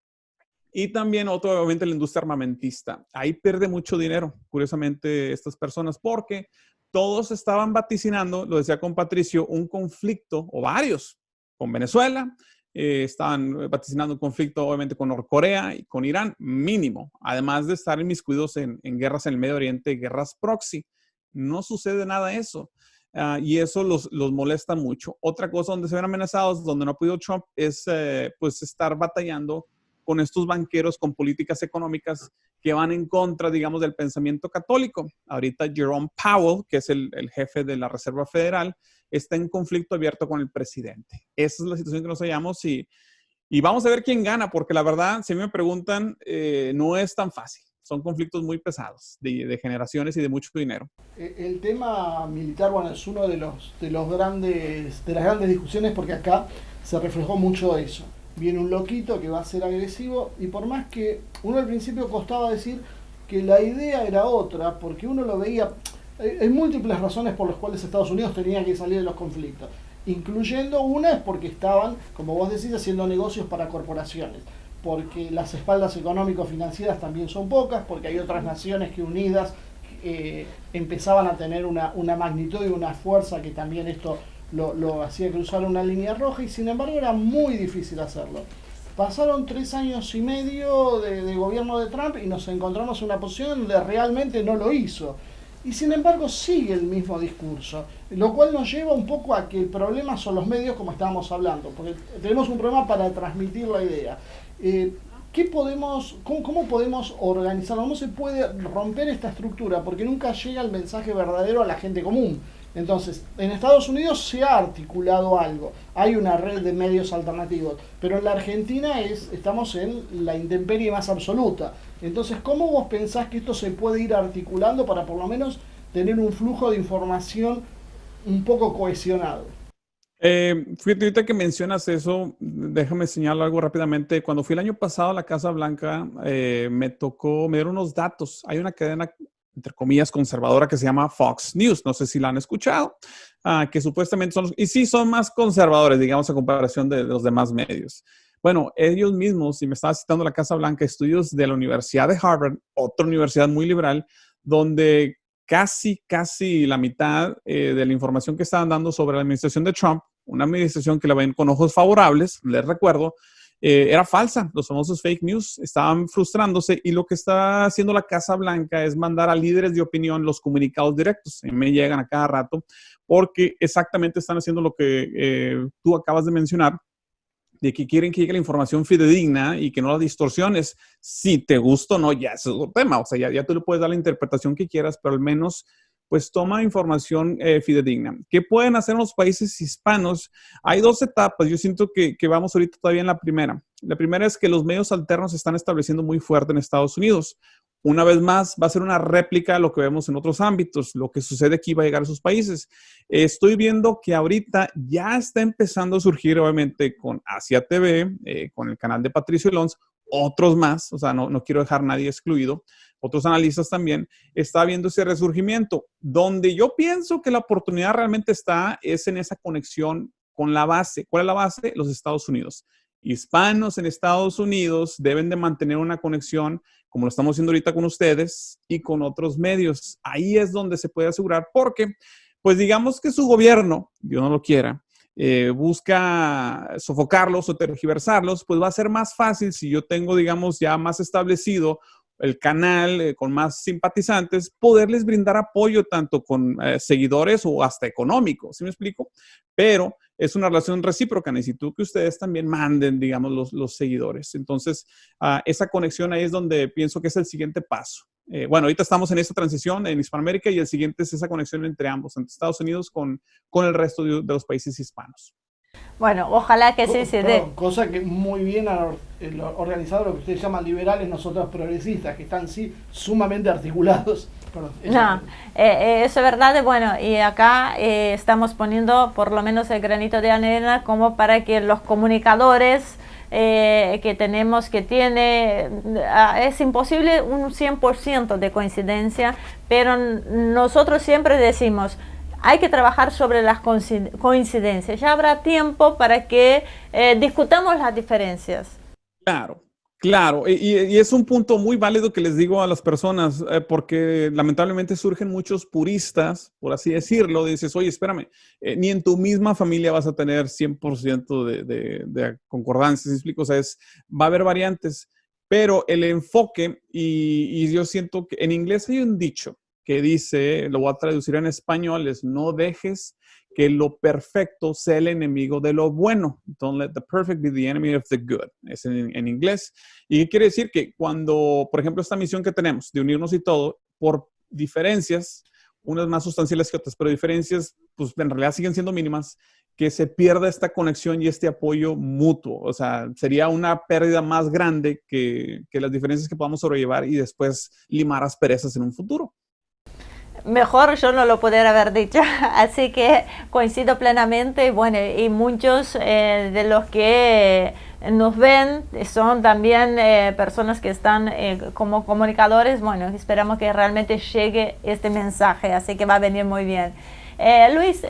Y también otro, obviamente, la industria armamentista. Ahí pierde mucho dinero, curiosamente, estas personas, porque todos estaban vaticinando, lo decía con Patricio, un conflicto, o varios, con Venezuela. Estaban vaticinando un conflicto, obviamente, con Norcorea y con Irán, mínimo. Además de estar inmiscuidos en guerras en el Medio Oriente, guerras proxy. No sucede nada de eso. Y eso los molesta mucho. Otra cosa donde se ven amenazados, donde no ha podido Trump, es pues estar batallando con estos banqueros con políticas económicas que van en contra, digamos, del pensamiento católico. Ahorita Jerome Powell, que es el jefe de la Reserva Federal, está en conflicto abierto con el presidente. Esa es la situación que nos hallamos, y vamos a ver quién gana, porque la verdad, si me preguntan, no es tan fácil. Son conflictos muy pesados, de generaciones y de mucho dinero. El tema militar, bueno, es uno de las grandes discusiones, porque acá se reflejó mucho eso. Viene un loquito que va a ser agresivo, y por más que uno al principio costaba decir que la idea era otra, porque uno lo veía, hay múltiples razones por las cuales Estados Unidos tenía que salir de los conflictos, incluyendo una es porque estaban, como vos decís, haciendo negocios para corporaciones, porque las espaldas económico-financieras también son pocas, porque hay otras naciones que unidas empezaban a tener una magnitud y una fuerza que también esto lo hacía cruzar una línea roja, y sin embargo era muy difícil hacerlo. pasaron 3 años y medio de gobierno de Trump y nos encontramos en una posición donde realmente no lo hizo. Y sin embargo sigue el mismo discurso, lo cual nos lleva un poco a que el problema son los medios, como estábamos hablando, porque tenemos un problema para transmitir la idea. ¿Cómo podemos organizarlo? ¿Cómo se puede romper esta estructura? Porque nunca llega el mensaje verdadero a la gente común. Entonces, en Estados Unidos se ha articulado algo, hay una red de medios alternativos, pero en la Argentina estamos en la intemperie más absoluta. Entonces, ¿cómo vos pensás que esto se puede ir articulando para por lo menos tener un flujo de información un poco cohesionado? Fíjate, ahorita que mencionas eso, déjame señalar algo rápidamente. Cuando fui el año pasado a la Casa Blanca, me dieron unos datos. Hay una cadena, entre comillas, conservadora que se llama Fox News. No sé si la han escuchado, que supuestamente y sí son más conservadores, digamos, a comparación de los demás medios. Bueno, ellos mismos, y me estaba citando la Casa Blanca, estudios de la Universidad de Harvard, otra universidad muy liberal, donde casi la mitad de la información que estaban dando sobre la administración de Trump, una administración que la ven con ojos favorables, les recuerdo, era falsa. Los famosos fake news estaban frustrándose y lo que está haciendo la Casa Blanca es mandar a líderes de opinión los comunicados directos. Y me llegan a cada rato porque exactamente están haciendo lo que tú acabas de mencionar, de que quieren que llegue la información fidedigna y que no la distorsiones. Si te gusta o no, ya es otro tema. O sea, ya tú le puedes dar la interpretación que quieras, pero al menos pues toma información fidedigna. ¿Qué pueden hacer los países hispanos? Hay 2 etapas. Yo siento que vamos ahorita todavía en la primera. La primera es que los medios alternos se están estableciendo muy fuerte en Estados Unidos. Una vez más, va a ser una réplica de lo que vemos en otros ámbitos. Lo que sucede aquí va a llegar a esos países. Estoy viendo que ahorita ya está empezando a surgir, obviamente, con Asia TV, con el canal de Patricio Lons, otros más, o sea, no quiero dejar a nadie excluido, otros analistas también, está viendo ese resurgimiento. Donde yo pienso que la oportunidad realmente es en esa conexión con la base. ¿Cuál es la base? Los Estados Unidos. Hispanos en Estados Unidos deben de mantener una conexión, como lo estamos haciendo ahorita con ustedes, y con otros medios. Ahí es donde se puede asegurar, porque, pues digamos que su gobierno, Dios no lo quiera, busca sofocarlos o tergiversarlos, pues va a ser más fácil si yo tengo, digamos, ya más establecido el canal con más simpatizantes, poderles brindar apoyo tanto con seguidores o hasta económico, ¿sí me explico? Pero es una relación recíproca, necesito que ustedes también manden, digamos, los seguidores. Entonces, esa conexión ahí es donde pienso que es el siguiente paso. Bueno, ahorita estamos en esta transición en Hispanoamérica y el siguiente es esa conexión entre ambos, entre Estados Unidos con el resto de los países hispanos. Bueno, ojalá que sí se dé. Cosa que muy bien organizado lo que ustedes llaman liberales, nosotros progresistas, que están sí sumamente articulados. Perdón, no, eso es verdad. Bueno, y acá estamos poniendo por lo menos el granito de arena como para que los comunicadores que tenemos, es imposible un 100% de coincidencia, pero nosotros siempre decimos, hay que trabajar sobre las coincidencias. Ya habrá tiempo para que discutamos las diferencias. Claro. Y es un punto muy válido que les digo a las personas, porque lamentablemente surgen muchos puristas, por así decirlo. Dices, oye, espérame, ni en tu misma familia vas a tener 100% de concordancia, ¿sí explico? O sea, va a haber variantes, pero el enfoque, y yo siento que en inglés hay un dicho que dice, lo voy a traducir en español, es no dejes que lo perfecto sea el enemigo de lo bueno. Don't let the perfect be the enemy of the good. Es en inglés. ¿Y qué quiere decir? Que cuando, por ejemplo, esta misión que tenemos de unirnos y todo, por diferencias, unas más sustanciales que otras, pero diferencias, pues en realidad siguen siendo mínimas, que se pierda esta conexión y este apoyo mutuo. O sea, sería una pérdida más grande que las diferencias que podamos sobrellevar y después limar asperezas en un futuro. Mejor yo no lo pudiera haber dicho, así que coincido plenamente. Y bueno, y muchos de los que nos ven son también personas que están como comunicadores. Bueno, esperamos que realmente llegue este mensaje, así que va a venir muy bien. Luis.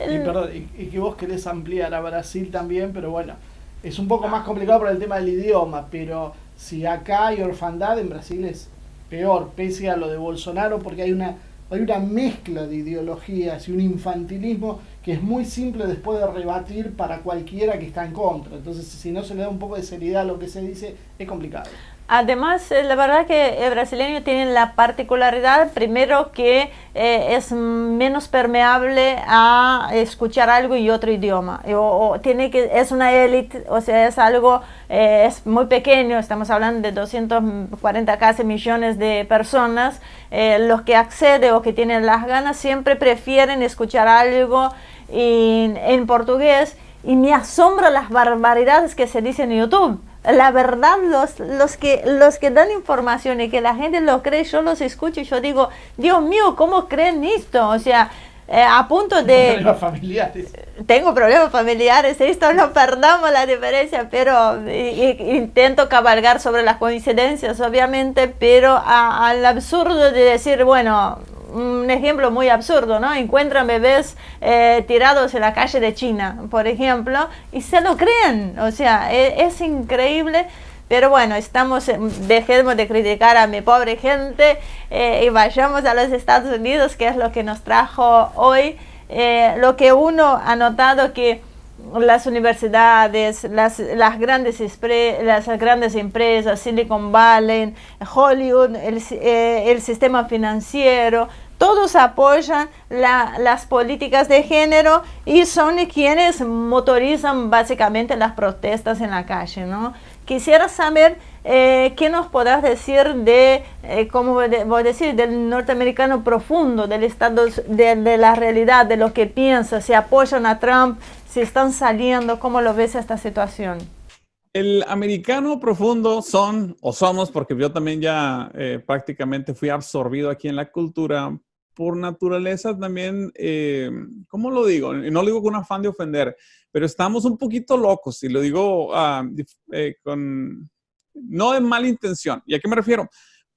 Y que vos querés ampliar a Brasil también, pero bueno, es un poco más complicado por el tema del idioma, pero si acá hay orfandad, en Brasil es peor, pese a lo de Bolsonaro, porque hay una mezcla de ideologías y un infantilismo que es muy simple después de rebatir para cualquiera que está en contra. Entonces, si no se le da un poco de seriedad a lo que se dice, es complicado. Además, la verdad que el brasileño tiene la particularidad, primero, que es menos permeable a escuchar algo y otro idioma. Es una élite, o sea, es algo, es muy pequeño, estamos hablando de 240 casi millones de personas. Los que acceden o que tienen las ganas siempre prefieren escuchar algo en portugués, y me asombra las barbaridades que se dicen en YouTube. La verdad, los que dan información y que la gente lo cree, yo los escucho y yo digo, Dios mío, ¿cómo creen esto? O sea, a punto de... Problemas familiares. Tengo problemas familiares, esto no perdamos la diferencia, pero intento cabalgar sobre las coincidencias, obviamente, pero al absurdo de decir, bueno, un ejemplo muy absurdo, ¿no? Encuentran bebés tirados en la calle de China, por ejemplo, y se lo creen. O sea, es increíble. Pero bueno, dejemos de criticar a mi pobre gente y vayamos a los Estados Unidos, que es lo que nos trajo hoy. Lo que uno ha notado que las universidades, las grandes empresas, Silicon Valley, Hollywood, el sistema financiero, todos apoyan las políticas de género y son quienes motorizan básicamente las protestas en la calle, ¿no? Quisiera saber qué nos podrás decir como voy a decir, del norteamericano profundo, del estado de la realidad, de lo que piensa, si apoyan a Trump, si están saliendo, ¿cómo lo ves esta situación? El americano profundo somos, porque yo también ya prácticamente fui absorbido aquí en la cultura, por naturaleza también, ¿cómo lo digo? Y no lo digo con afán de ofender, pero estamos un poquito locos, y lo digo no de mala intención. ¿Y a qué me refiero?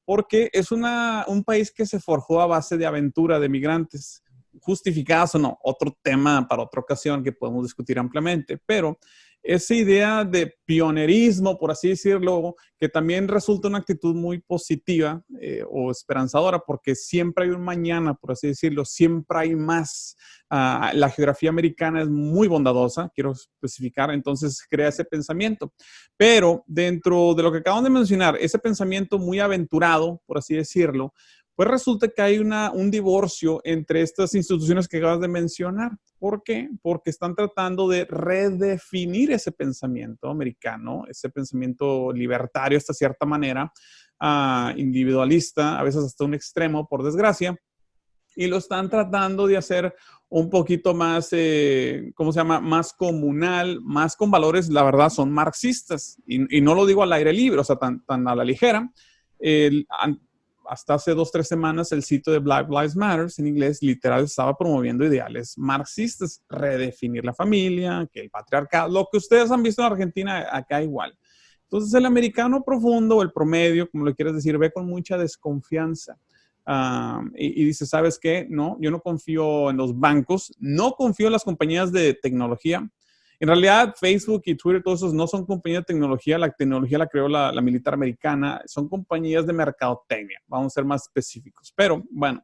Porque es un país que se forjó a base de aventura de migrantes, justificadas o no, otro tema para otra ocasión que podemos discutir ampliamente, pero esa idea de pionerismo, por así decirlo, que también resulta una actitud muy positiva o esperanzadora, porque siempre hay un mañana, por así decirlo, siempre hay más. La geografía americana es muy bondadosa, quiero especificar, entonces crea ese pensamiento. Pero dentro de lo que acabamos de mencionar, ese pensamiento muy aventurado, por así decirlo, pues resulta que hay un divorcio entre estas instituciones que acabas de mencionar. ¿Por qué? Porque están tratando de redefinir ese pensamiento americano, ese pensamiento libertario hasta cierta manera, individualista, a veces hasta un extremo, por desgracia, y lo están tratando de hacer un poquito más, ¿cómo se llama? Más comunal, más con valores, la verdad, son marxistas. Y no lo digo al aire libre, o sea, tan a la ligera. Hasta hace 2 o 3 semanas el sitio de Black Lives Matter en inglés literal estaba promoviendo ideales marxistas, redefinir la familia, que el patriarcado, lo que ustedes han visto en Argentina, acá igual. Entonces el americano profundo o el promedio, como lo quieres decir, ve con mucha desconfianza y dice, ¿sabes qué? No, yo no confío en los bancos, no confío en las compañías de tecnología. En realidad, Facebook y Twitter, todos esos no son compañías de tecnología. La tecnología la creó la militar americana. Son compañías de mercadotecnia. Vamos a ser más específicos. Pero, bueno,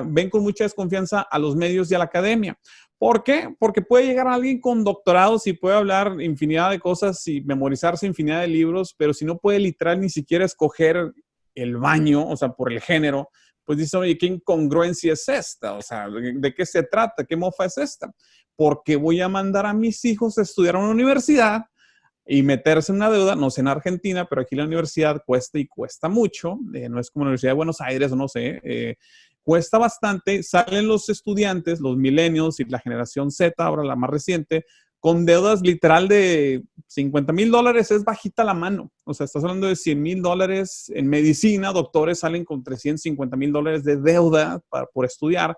ven con mucha desconfianza a los medios y a la academia. ¿Por qué? Porque puede llegar alguien con doctorados y puede hablar infinidad de cosas y memorizarse infinidad de libros, pero si no puede literal ni siquiera escoger el baño, o sea, por el género, pues dice, oye, ¿qué incongruencia es esta? O sea, ¿de qué se trata? ¿Qué mofa es esta? ¿Por qué voy a mandar a mis hijos a estudiar a una universidad y meterse en una deuda? No sé en Argentina, pero aquí la universidad cuesta y cuesta mucho. No es como la Universidad de Buenos Aires, no sé. Cuesta bastante. Salen los estudiantes, los millennials y la generación Z, ahora la más reciente, con deudas literal de $50,000. Es bajita la mano. O sea, estás hablando de $100,000 en medicina. Doctores salen con $350,000 de deuda por estudiar.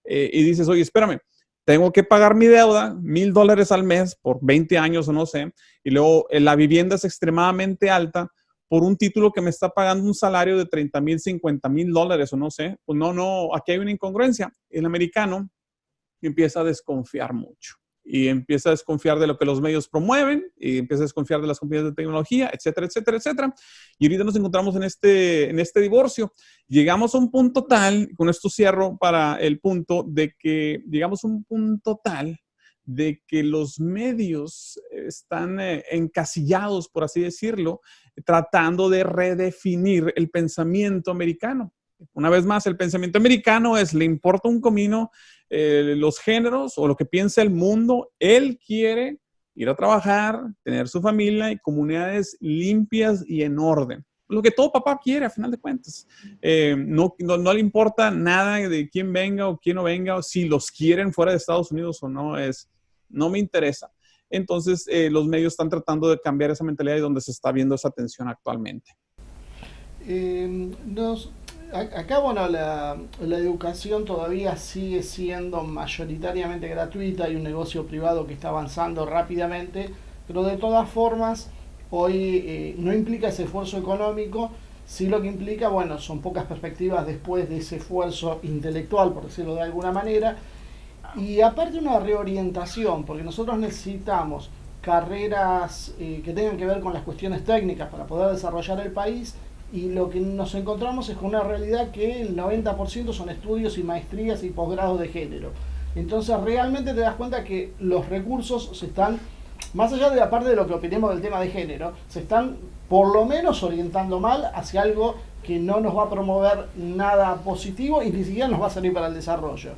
Y dices, oye, espérame. Tengo que pagar mi deuda, $1,000 al mes por 20 años o no sé, y luego la vivienda es extremadamente alta por un título que me está pagando un salario de $30,000, $50,000 o no sé. Pues no, aquí hay una incongruencia. El americano empieza a desconfiar mucho. y empieza a desconfiar de lo que los medios promueven y empieza a desconfiar de las compañías de tecnología, etcétera, etcétera, etcétera. Y ahorita nos encontramos en este divorcio. Llegamos a un punto tal, con esto cierro para el punto de que llegamos a un punto tal de que los medios están encasillados, por así decirlo, tratando de redefinir el pensamiento americano. Una vez más, el pensamiento americano es, le importa un comino los géneros o lo que piensa el mundo. Él quiere ir a trabajar, tener su familia y comunidades limpias y en orden. Lo que todo papá quiere, a final de cuentas. No le importa nada de quién venga o quién no venga, o si los quieren fuera de Estados Unidos o no, no me interesa. Entonces, los medios están tratando de cambiar esa mentalidad y donde se está viendo esa tensión actualmente. Acá, bueno, la educación todavía sigue siendo mayoritariamente gratuita, hay un negocio privado que está avanzando rápidamente, pero de todas formas, hoy no implica ese esfuerzo económico, sí lo que implica, bueno, son pocas perspectivas después de ese esfuerzo intelectual, por decirlo de alguna manera, y aparte una reorientación, porque nosotros necesitamos carreras que tengan que ver con las cuestiones técnicas para poder desarrollar el país. Y lo que nos encontramos es con una realidad que el 90% son estudios y maestrías y posgrados de género. Entonces realmente te das cuenta que los recursos se están, más allá de la parte de lo que opinemos del tema de género, se están por lo menos orientando mal hacia algo que no nos va a promover nada positivo y ni siquiera nos va a servir para el desarrollo.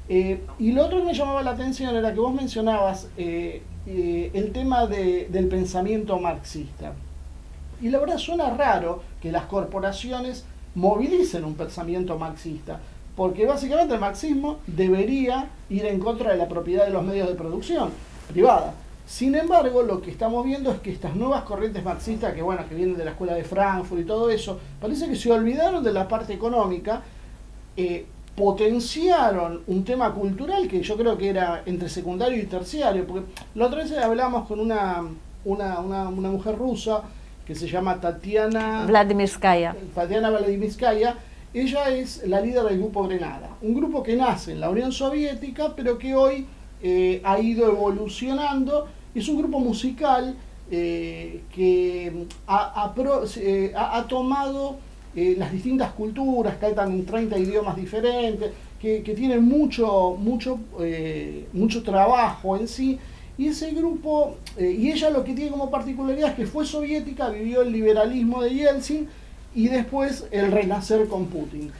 Y lo otro que me llamaba la atención era que vos mencionabas el tema del pensamiento marxista. Y la verdad suena raro que las corporaciones movilicen un pensamiento marxista, porque básicamente el marxismo debería ir en contra de la propiedad de los medios de producción privada. Sin embargo, lo que estamos viendo es que estas nuevas corrientes marxistas, que vienen de la escuela de Frankfurt y todo eso, parece que se olvidaron de la parte económica, potenciaron un tema cultural que yo creo que era entre secundario y terciario, porque la otra vez hablamos con una mujer rusa que se llama Tatiana Vladimirskaya. Ella es la líder del grupo Grenada, un grupo que nace en la Unión Soviética, pero que hoy ha ido evolucionando. Es un grupo musical que ha tomado las distintas culturas, cantan en 30 idiomas diferentes, que tienen mucho trabajo en sí. Y ese grupo, y ella lo que tiene como particularidad es que fue soviética, vivió el liberalismo de Yeltsin y después el renacer con Putin.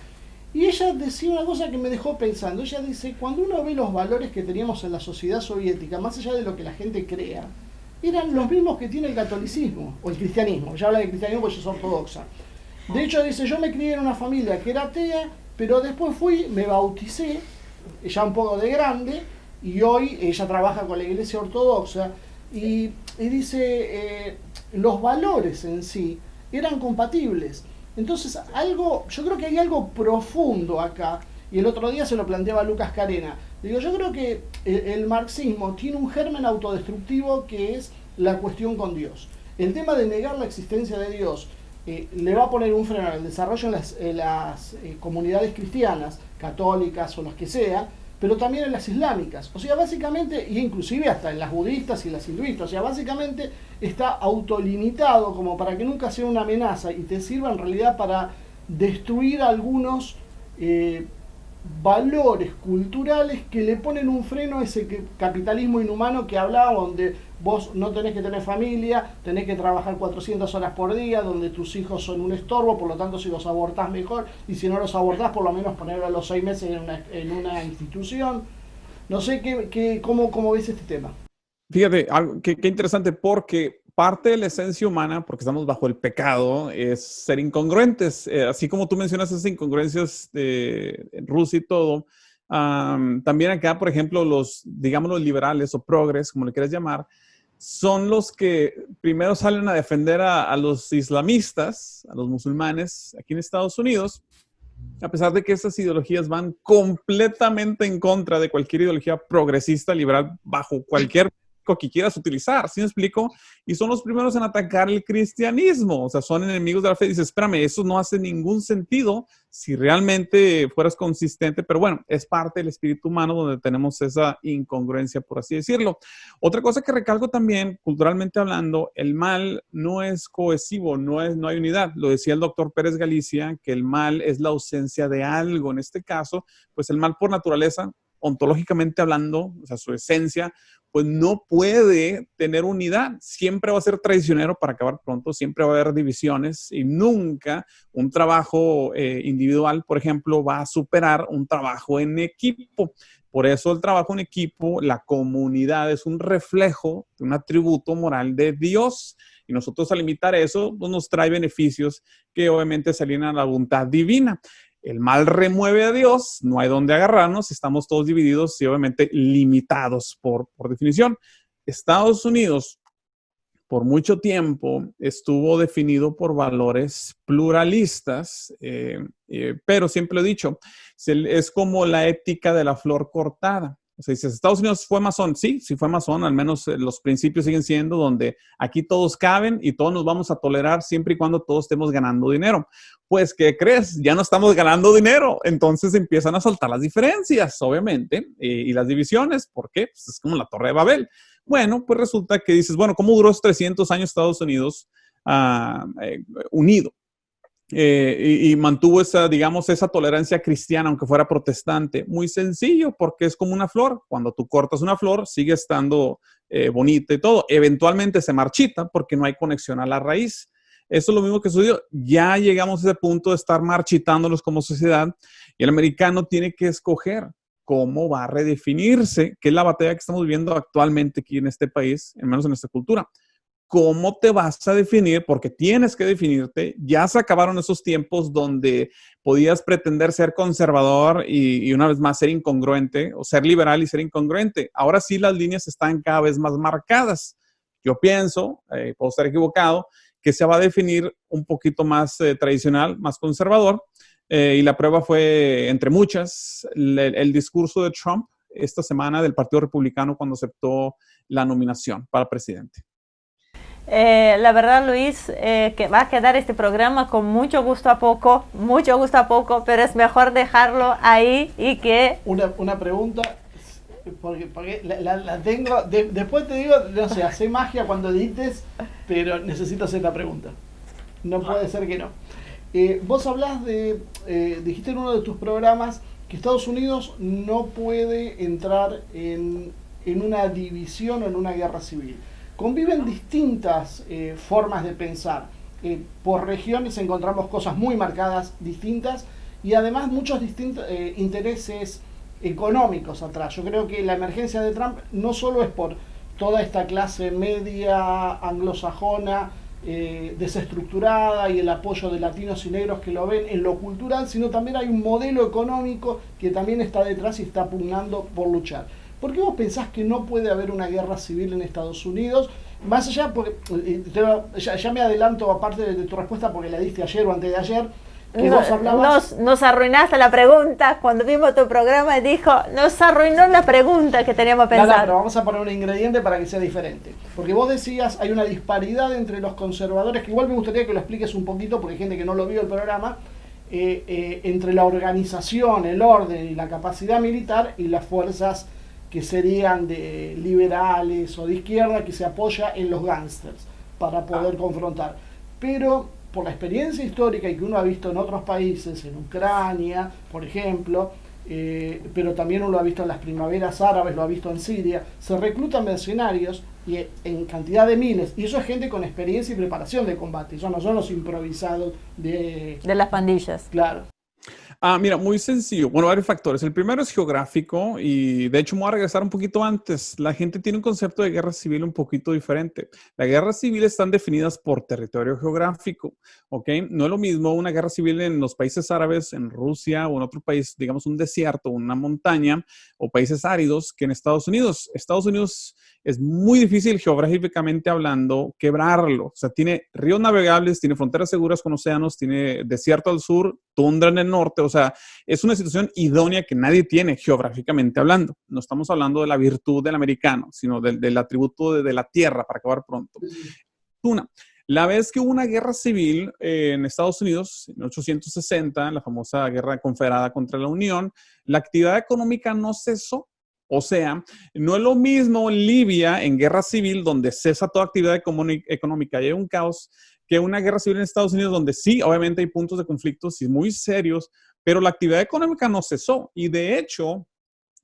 Y ella decía una cosa que me dejó pensando. Ella dice, cuando uno ve los valores que teníamos en la sociedad soviética, más allá de lo que la gente crea, eran los mismos que tiene el catolicismo o el cristianismo. Ella habla de cristianismo porque ella es ortodoxa. De hecho dice, yo me crié en una familia que era atea, pero después me bauticé, ya un poco de grande, y hoy ella trabaja con la iglesia ortodoxa y dice los valores en sí eran compatibles. Entonces yo creo que hay algo profundo acá, y el otro día se lo planteaba Lucas Carena. Digo, yo creo que el marxismo tiene un germen autodestructivo que es la cuestión con Dios. El tema de negar la existencia de Dios le va a poner un freno al desarrollo en las comunidades cristianas, católicas o las que sea, pero también en las islámicas. O sea, básicamente, y inclusive hasta en las budistas y las hinduistas, o sea, básicamente está autolimitado como para que nunca sea una amenaza y te sirva en realidad para destruir algunos valores culturales que le ponen un freno a ese capitalismo inhumano que hablaba, donde vos no tenés que tener familia, tenés que trabajar 400 horas por día, donde tus hijos son un estorbo, por lo tanto si los abortás mejor, y si no los abortás por lo menos ponerlo a los 6 meses en una institución. No sé cómo ves este tema. Fíjate, qué interesante, porque parte de la esencia humana, porque estamos bajo el pecado, es ser incongruentes. Así como tú mencionas esas incongruencias en Rusia y todo, también acá, por ejemplo, los liberales o progres, como le quieras llamar, son los que primero salen a defender a los islamistas, a los musulmanes aquí en Estados Unidos, a pesar de que esas ideologías van completamente en contra de cualquier ideología progresista, liberal, bajo cualquier político que quieras utilizar, ¿sí me explico? Y son los primeros en atacar el cristianismo, o sea, son enemigos de la fe. Dices, espérame, eso no hace ningún sentido si realmente fueras consistente, pero bueno, es parte del espíritu humano donde tenemos esa incongruencia, por así decirlo. Otra cosa que recalco también, culturalmente hablando, el mal no es cohesivo, no hay unidad. Lo decía el doctor Pérez Galicia, que el mal es la ausencia de algo. En este caso, pues el mal por naturaleza, ontológicamente hablando, o sea, su esencia, pues no puede tener unidad. Siempre va a ser traicionero para acabar pronto, siempre va a haber divisiones y nunca un trabajo individual, por ejemplo, va a superar un trabajo en equipo. Por eso el trabajo en equipo, la comunidad es un reflejo de un atributo moral de Dios. Y nosotros al imitar eso, pues nos trae beneficios que obviamente se alinean a la voluntad divina. El mal remueve a Dios, no hay donde agarrarnos, estamos todos divididos y obviamente limitados por definición. Estados Unidos, por mucho tiempo, estuvo definido por valores pluralistas, pero siempre lo he dicho, es como la ética de la flor cortada. O sea, dices, ¿Estados Unidos fue masón? Sí, sí fue masón, al menos los principios siguen siendo donde aquí todos caben y todos nos vamos a tolerar siempre y cuando todos estemos ganando dinero. Pues, ¿qué crees? Ya no estamos ganando dinero, entonces empiezan a saltar las diferencias, obviamente, y las divisiones. ¿Por qué? Pues es como la Torre de Babel. Bueno, pues resulta que dices, bueno, ¿cómo duró 300 años Estados Unidos unido? Y mantuvo esa tolerancia cristiana, aunque fuera protestante. Muy sencillo, porque es como una flor. Cuando tú cortas una flor, sigue estando bonita y todo. Eventualmente se marchita porque no hay conexión a la raíz. Eso es lo mismo que sucedió. Ya llegamos a ese punto de estar marchitándolos como sociedad y el americano tiene que escoger cómo va a redefinirse, que es la batalla que estamos viviendo actualmente aquí en este país, al menos en esta cultura. ¿Cómo te vas a definir? Porque tienes que definirte. Ya se acabaron esos tiempos donde podías pretender ser conservador y una vez más ser incongruente, o ser liberal y ser incongruente. Ahora sí las líneas están cada vez más marcadas. Yo pienso, puedo estar equivocado, que se va a definir un poquito más tradicional, más conservador. Y la prueba fue, entre muchas, el discurso de Trump esta semana del Partido Republicano cuando aceptó la nominación para presidente. La verdad, Luis, que va a quedar este programa con mucho gusto a poco, pero es mejor dejarlo ahí y que... Una pregunta, porque la tengo, después te digo, no sé, hace magia cuando edites, pero necesito hacer la pregunta. No puede ser que no. Vos hablás dijiste en uno de tus programas que Estados Unidos no puede entrar en una división o en una guerra civil. Conviven distintas formas de pensar. Por regiones encontramos cosas muy marcadas, distintas, y además muchos distintos intereses económicos atrás. Yo creo que la emergencia de Trump no solo es por toda esta clase media anglosajona, desestructurada y el apoyo de latinos y negros que lo ven en lo cultural, sino también hay un modelo económico que también está detrás y está pugnando por luchar. ¿Por qué vos pensás que no puede haber una guerra civil en Estados Unidos? Más allá, porque ya me adelanto aparte de tu respuesta porque la diste ayer o antes de ayer, que vos hablabas... Nos arruinaste la pregunta. Cuando vimos tu programa dijo, nos arruinó la pregunta que teníamos pensado. No, pero vamos a poner un ingrediente para que sea diferente. Porque vos decías, hay una disparidad entre los conservadores, que igual me gustaría que lo expliques un poquito, porque hay gente que no lo vio el programa, entre la organización, el orden y la capacidad militar y las fuerzas que serían de liberales o de izquierda, que se apoya en los gángsters para poder confrontar. Pero por la experiencia histórica y que uno ha visto en otros países, en Ucrania, por ejemplo, pero también uno lo ha visto en las primaveras árabes, lo ha visto en Siria, se reclutan mercenarios y en cantidad de miles, y eso es gente con experiencia y preparación de combate, eso no son los improvisados de las pandillas. Claro. Mira, muy sencillo. Bueno, varios factores. El primero es geográfico y de hecho me voy a regresar un poquito antes. La gente tiene un concepto de guerra civil un poquito diferente. Las guerras civiles están definidas por territorio geográfico, ¿ok? No es lo mismo una guerra civil en los países árabes, en Rusia o en otro país, digamos un desierto, una montaña o países áridos que en Estados Unidos. Estados Unidos es muy difícil geográficamente hablando quebrarlo. O sea, tiene ríos navegables, tiene fronteras seguras con océanos, tiene desierto al sur, tundra en el norte. O sea, es una situación idónea que nadie tiene geográficamente hablando. No estamos hablando de la virtud del americano, sino del atributo de la tierra, para acabar pronto. La vez que hubo una guerra civil en Estados Unidos, en 1860, la famosa guerra confederada contra la Unión, la actividad económica no cesó. O sea, no es lo mismo Libia en guerra civil, donde cesa toda actividad económica y hay un caos, que una guerra civil en Estados Unidos, donde sí, obviamente hay puntos de conflictos y muy serios, pero la actividad económica no cesó. Y de hecho,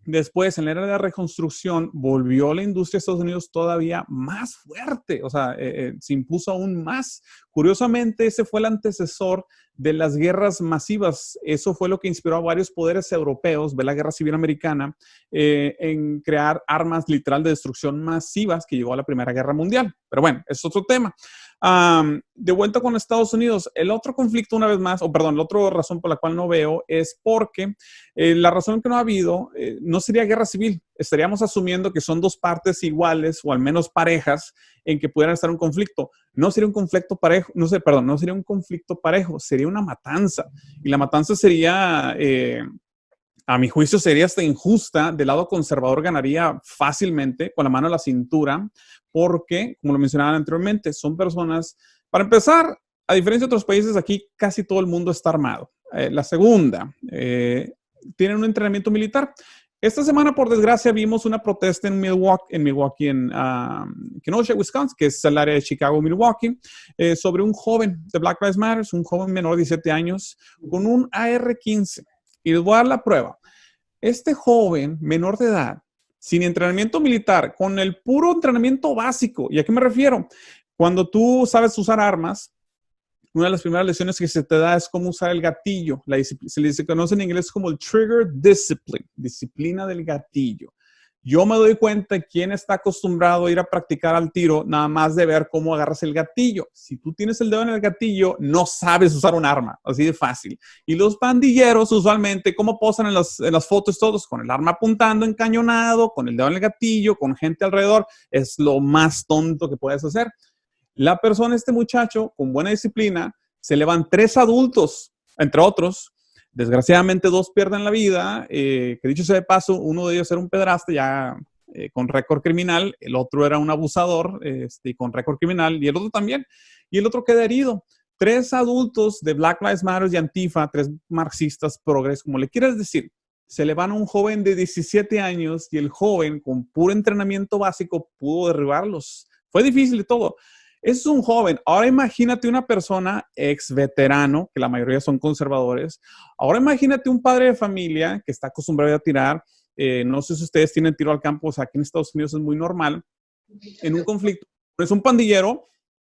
después, en la era de la reconstrucción, volvió la industria de Estados Unidos todavía más fuerte, o sea, se impuso aún más. Curiosamente, ese fue el antecesor de las guerras masivas. Eso fue lo que inspiró a varios poderes europeos, de la Guerra Civil Americana, en crear armas literal de destrucción masivas que llegó a la Primera Guerra Mundial. Pero bueno, es otro tema. De vuelta con Estados Unidos, el otro conflicto una vez más, la otra razón por la cual no veo es porque la razón que no ha habido no sería guerra civil. Estaríamos asumiendo que son dos partes iguales o al menos parejas en que pudieran estar en un conflicto. No sería un conflicto parejo, no sería un conflicto parejo, sería una matanza. Y la matanza sería, a mi juicio, sería hasta injusta. Del lado conservador ganaría fácilmente con la mano a la cintura, porque, como lo mencionaba anteriormente, son personas, para empezar, a diferencia de otros países, aquí casi todo el mundo está armado. La segunda, tienen un entrenamiento militar. Esta semana, por desgracia, vimos una protesta en Milwaukee, en Kenosha, Wisconsin, que es el área de Chicago, Milwaukee, sobre un joven de Black Lives Matter, un joven menor de 17 años, con un AR-15. Y les voy a dar la prueba. Este joven menor de edad, sin entrenamiento militar, con el puro entrenamiento básico, ¿y a qué me refiero? Cuando tú sabes usar armas, una de las primeras lecciones que se te da es cómo usar el gatillo. Se le conoce en inglés como el trigger discipline, disciplina del gatillo. Yo me doy cuenta de quién está acostumbrado a ir a practicar al tiro, nada más de ver cómo agarras el gatillo. Si tú tienes el dedo en el gatillo, no sabes usar un arma, así de fácil. Y los pandilleros, usualmente, ¿cómo posan en las fotos todos? Con el arma apuntando, encañonado, con el dedo en el gatillo, con gente alrededor. Es lo más tonto que puedes hacer. La persona, este muchacho, con buena disciplina, se le van 3 adultos, entre otros. Desgraciadamente, 2 pierden la vida. Que dicho sea de paso, uno de ellos era un pederasta ya con récord criminal. El otro era un abusador con récord criminal. Y el otro también. Y el otro queda herido. 3 adultos de Black Lives Matter y Antifa, 3 marxistas, progres, como le quieras decir. Se le van a un joven de 17 años y el joven, con puro entrenamiento básico, pudo derribarlos. Fue difícil y todo. Es un joven. Ahora imagínate una persona ex veterano, que la mayoría son conservadores. Ahora imagínate un padre de familia que está acostumbrado a tirar. No sé si ustedes tienen tiro al campo, o sea, aquí en Estados Unidos es muy normal. En un conflicto, es un pandillero,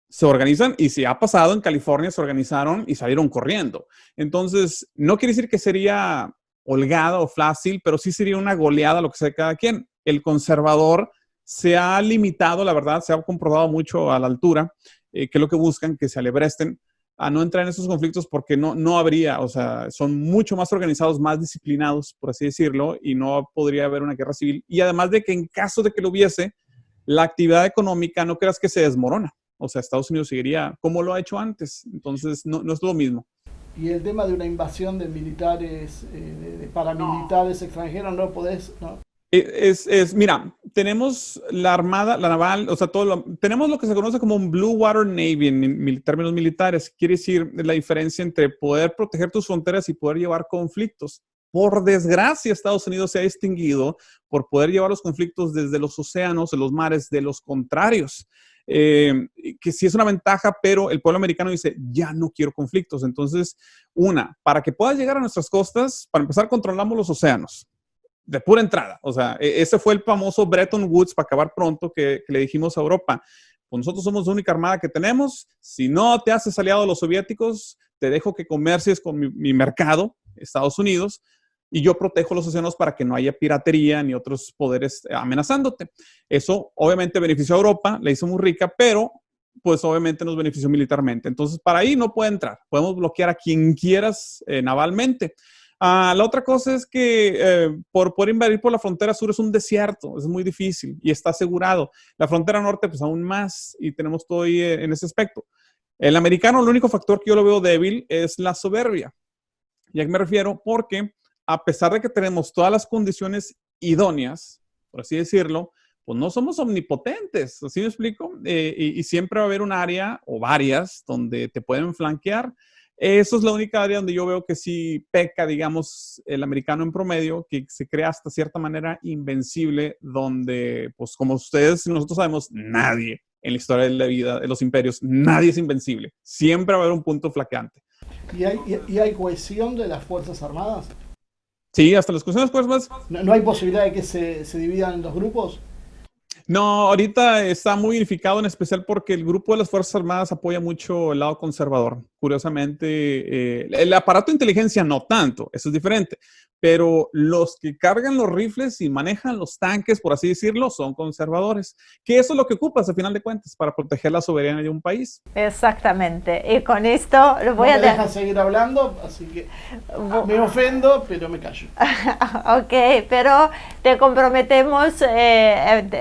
se organizan y si ha pasado en California, se organizaron y salieron corriendo. Entonces, no quiere decir que sería holgada o fácil, pero sí sería una goleada lo que sea cada quien. El conservador se ha limitado, la verdad, se ha comprobado mucho a la altura, que es lo que buscan, que se alebresten a no entrar en esos conflictos porque no habría, o sea, son mucho más organizados, más disciplinados, por así decirlo, y no podría haber una guerra civil. Y además de que en caso de que lo hubiese, la actividad económica, no creas que se desmorona. O sea, Estados Unidos seguiría como lo ha hecho antes. Entonces, no es lo mismo. Y el tema de una invasión de militares, de paramilitares extranjeros, no podés... No. Mira, tenemos la Armada, la Naval, o sea, tenemos lo que se conoce como un Blue Water Navy en términos militares. Quiere decir la diferencia entre poder proteger tus fronteras y poder llevar conflictos. Por desgracia, Estados Unidos se ha distinguido por poder llevar los conflictos desde los océanos, de los mares, de los contrarios. Que sí es una ventaja, pero el pueblo americano dice, ya no quiero conflictos. Entonces, para que puedas llegar a nuestras costas, para empezar, controlamos los océanos. De pura entrada. O sea, ese fue el famoso Bretton Woods, para acabar pronto, que le dijimos a Europa. Pues nosotros somos la única armada que tenemos. Si no te haces aliado de los soviéticos, te dejo que comercies con mi mercado, Estados Unidos, y yo protejo los océanos para que no haya piratería ni otros poderes amenazándote. Eso obviamente benefició a Europa, la hizo muy rica, pero pues obviamente nos benefició militarmente. Entonces, para ahí no puede entrar. Podemos bloquear a quien quieras navalmente. La otra cosa es que por poder invadir por la frontera sur es un desierto, es muy difícil y está asegurado. La frontera norte, pues aún más, y tenemos todo ahí en ese aspecto. El americano, el único factor que yo lo veo débil es la soberbia. ¿Y a qué me refiero? Porque a pesar de que tenemos todas las condiciones idóneas, por así decirlo, pues no somos omnipotentes, ¿así me explico? Y siempre va a haber un área o varias donde te pueden flanquear. Eso es la única área donde yo veo que sí peca, digamos, el americano en promedio, que se crea hasta cierta manera invencible, donde, pues como ustedes y nosotros sabemos, nadie en la historia de la vida, de los imperios, nadie es invencible. Siempre va a haber un punto flaqueante. ¿Y hay cohesión de las Fuerzas Armadas? Sí, hasta las cuestiones pues más. ¿No hay posibilidad de que se dividan en dos grupos? No, ahorita está muy unificado, en especial porque el grupo de las Fuerzas Armadas apoya mucho el lado conservador. Curiosamente, el aparato de inteligencia no tanto, eso es diferente. Pero los que cargan los rifles y manejan los tanques, por así decirlo, son conservadores. Que eso es lo que ocupas, a final de cuentas, para proteger la soberanía de un país. Exactamente. Y con esto lo voy no a me dejan seguir hablando, así que me ofendo, pero me callo. Ok, pero te comprometemos,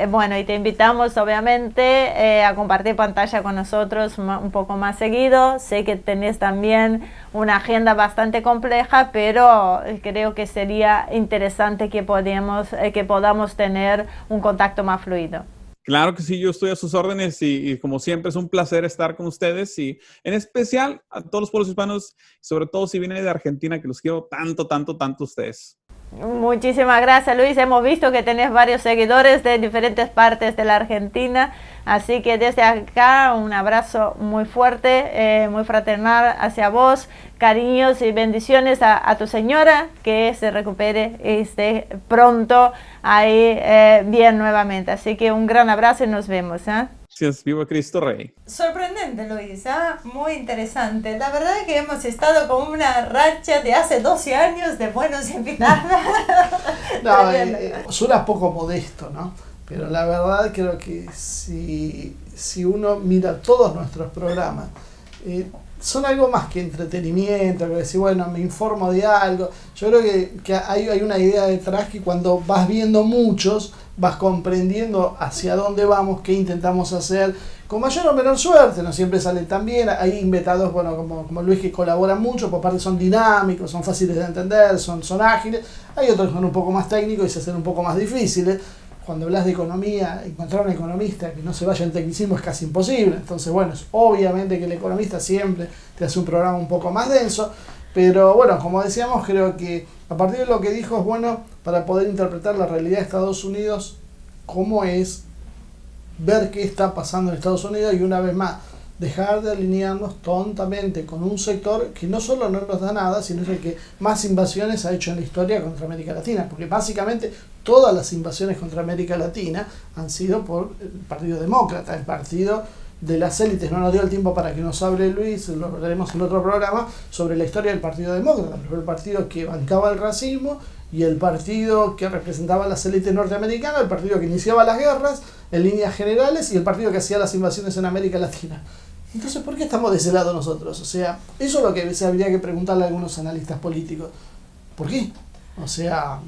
bueno, y te invitamos obviamente a compartir pantalla con nosotros un poco más seguido. Sé que tenés también una agenda bastante compleja, pero creo que sería interesante que podamos tener un contacto más fluido. Claro que sí, yo estoy a sus órdenes y como siempre es un placer estar con ustedes y en especial a todos los pueblos hispanos, sobre todo si vienen de Argentina, que los quiero tanto, tanto, tanto a ustedes. Muchísimas gracias, Luis. Hemos visto que tenés varios seguidores de diferentes partes de la Argentina, así que desde acá un abrazo muy fuerte, muy fraternal hacia vos, cariños y bendiciones a tu señora, que se recupere y esté pronto ahí bien nuevamente. Así que un gran abrazo y nos vemos. Gracias, viva Cristo Rey. Sorprendente, Luis, muy interesante. La verdad es que hemos estado con una racha de hace 12 años de buenos invitados. No, suena poco modesto, ¿no? Pero la verdad creo que si uno mira todos nuestros programas, son algo más que entretenimiento, que decir, bueno, me informo de algo. Yo creo que hay una idea detrás que cuando vas viendo muchos, vas comprendiendo hacia dónde vamos, qué intentamos hacer, con mayor o menor suerte, no siempre sale tan bien. Hay invitados, bueno, como Luis, que colaboran mucho, por parte son dinámicos, son fáciles de entender, son ágiles. Hay otros que son un poco más técnicos y se hacen un poco más difíciles. Cuando hablas de economía, encontrar un economista que no se vaya en tecnicismo es casi imposible. Entonces, bueno, es obviamente que el economista siempre te hace un programa un poco más denso. Pero bueno, como decíamos, creo que a partir de lo que dijo es bueno para poder interpretar la realidad de Estados Unidos, cómo es, ver qué está pasando en Estados Unidos y una vez más, dejar de alinearnos tontamente con un sector que no solo no nos da nada, sino es el que más invasiones ha hecho en la historia contra América Latina, porque básicamente todas las invasiones contra América Latina han sido por el Partido Demócrata, el partido de las élites. No nos dio el tiempo para que nos hable Luis, lo hablaremos en otro programa, sobre la historia del Partido Demócrata, el partido que bancaba el racismo y el partido que representaba a las élites norteamericanas, el partido que iniciaba las guerras en líneas generales y el partido que hacía las invasiones en América Latina. Entonces, ¿por qué estamos de ese lado nosotros? O sea, eso es lo que se habría que preguntarle a algunos analistas políticos. ¿Por qué? O sea,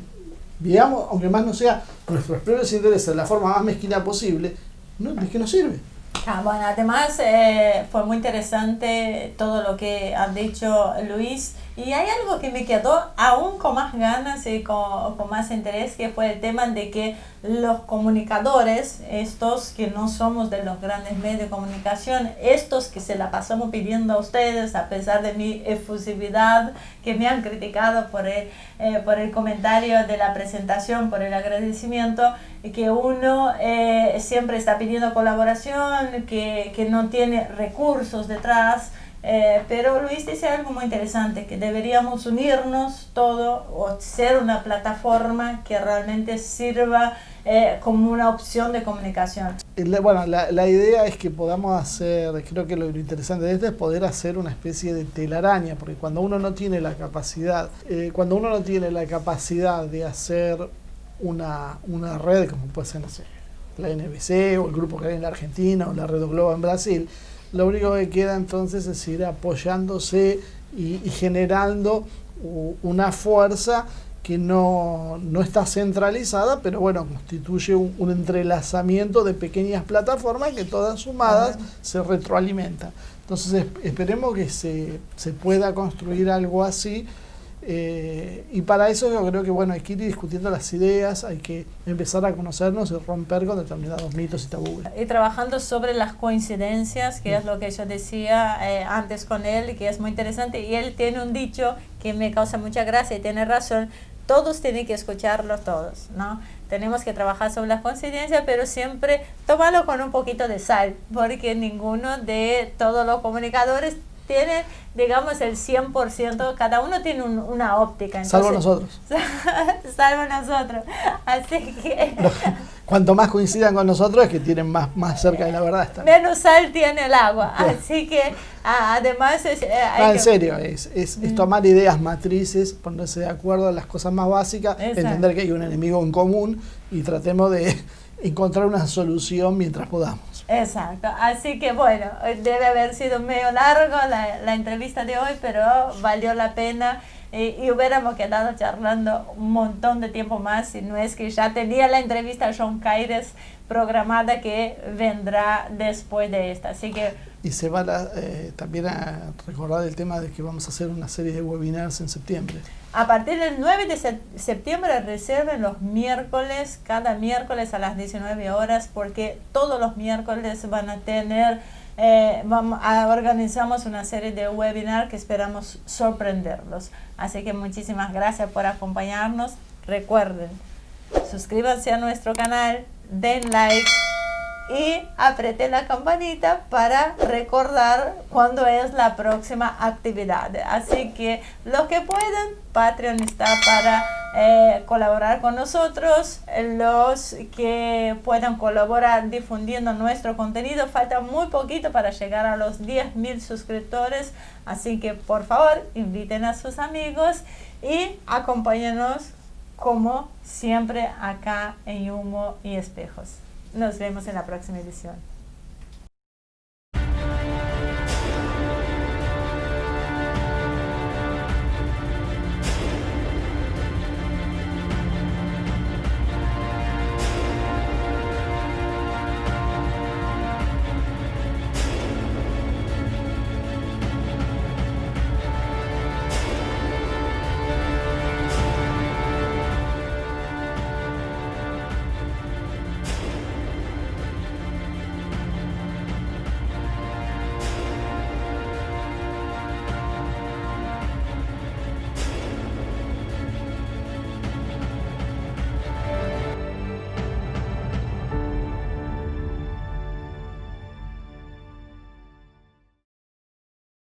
veamos, aunque más no sea nuestros propios intereses de la forma más mezquina posible, ¿de qué nos sirve? Bueno, además fue muy interesante todo lo que ha dicho Luis, y hay algo que me quedó aún con más ganas y con más interés, que fue el tema de que los comunicadores, estos que no somos de los grandes medios de comunicación, estos que se la pasamos pidiendo a ustedes a pesar de mi efusividad, que me han criticado por el comentario de la presentación, por el agradecimiento, que uno siempre está pidiendo colaboración, que no tiene recursos detrás. Pero Luis dice algo muy interesante, que deberíamos unirnos todo o ser una plataforma que realmente sirva como una opción de comunicación. Bueno, la idea es que podamos hacer, creo que lo interesante de esto es poder hacer una especie de telaraña, porque cuando uno no tiene la capacidad, de hacer una red, como puede ser, no sé, la NBC o el Grupo que hay en la Argentina o la Red Globo en Brasil, lo único que queda entonces es ir apoyándose y generando una fuerza que no está centralizada, pero bueno, constituye un entrelazamiento de pequeñas plataformas que todas sumadas se retroalimentan. Entonces esperemos que se pueda construir algo así, y para eso yo creo que bueno, hay que ir discutiendo las ideas, hay que empezar a conocernos y romper con determinados mitos y tabúes. Y trabajando sobre las coincidencias, que es lo que yo decía antes con él, que es muy interesante, y él tiene un dicho que me causa mucha gracia y tiene razón: todos tienen que escucharlo todos, ¿no? Tenemos que trabajar sobre las coincidencias, pero siempre tómalo con un poquito de sal, porque ninguno de todos los comunicadores tiene, digamos, el 100%, cada uno tiene una óptica. Entonces, salvo nosotros. Salvo nosotros. Así que... Cuanto más coincidan con nosotros, es que tienen más cerca de la verdad. Están. Menos sal tiene el agua. Así que, además... en serio, es tomar ideas matrices, ponerse de acuerdo en las cosas más básicas, entender que hay un enemigo en común y tratemos de encontrar una solución mientras podamos. Exacto, así que bueno, debe haber sido medio largo la entrevista de hoy, pero valió la pena, y hubiéramos quedado charlando un montón de tiempo más si no es que ya tenía la entrevista a John Caires programada, que vendrá después de esta. Así que... Y se va también a recordar el tema de que vamos a hacer una serie de webinars en septiembre. A partir del 9 de septiembre reserven los miércoles, cada miércoles a las 19 horas, porque todos los miércoles van a tener, organizamos una serie de webinars que esperamos sorprenderlos. Así que muchísimas gracias por acompañarnos. Recuerden, suscríbanse a nuestro canal, den like y aprieten la campanita para recordar cuándo es la próxima actividad. Así que los que puedan, Patreon está para colaborar con nosotros. Los que puedan colaborar difundiendo nuestro contenido, falta muy poquito para llegar a los 10.000 suscriptores, así que por favor inviten a sus amigos y acompáñenos como siempre acá en Humo y Espejos. Nos vemos en la próxima edición.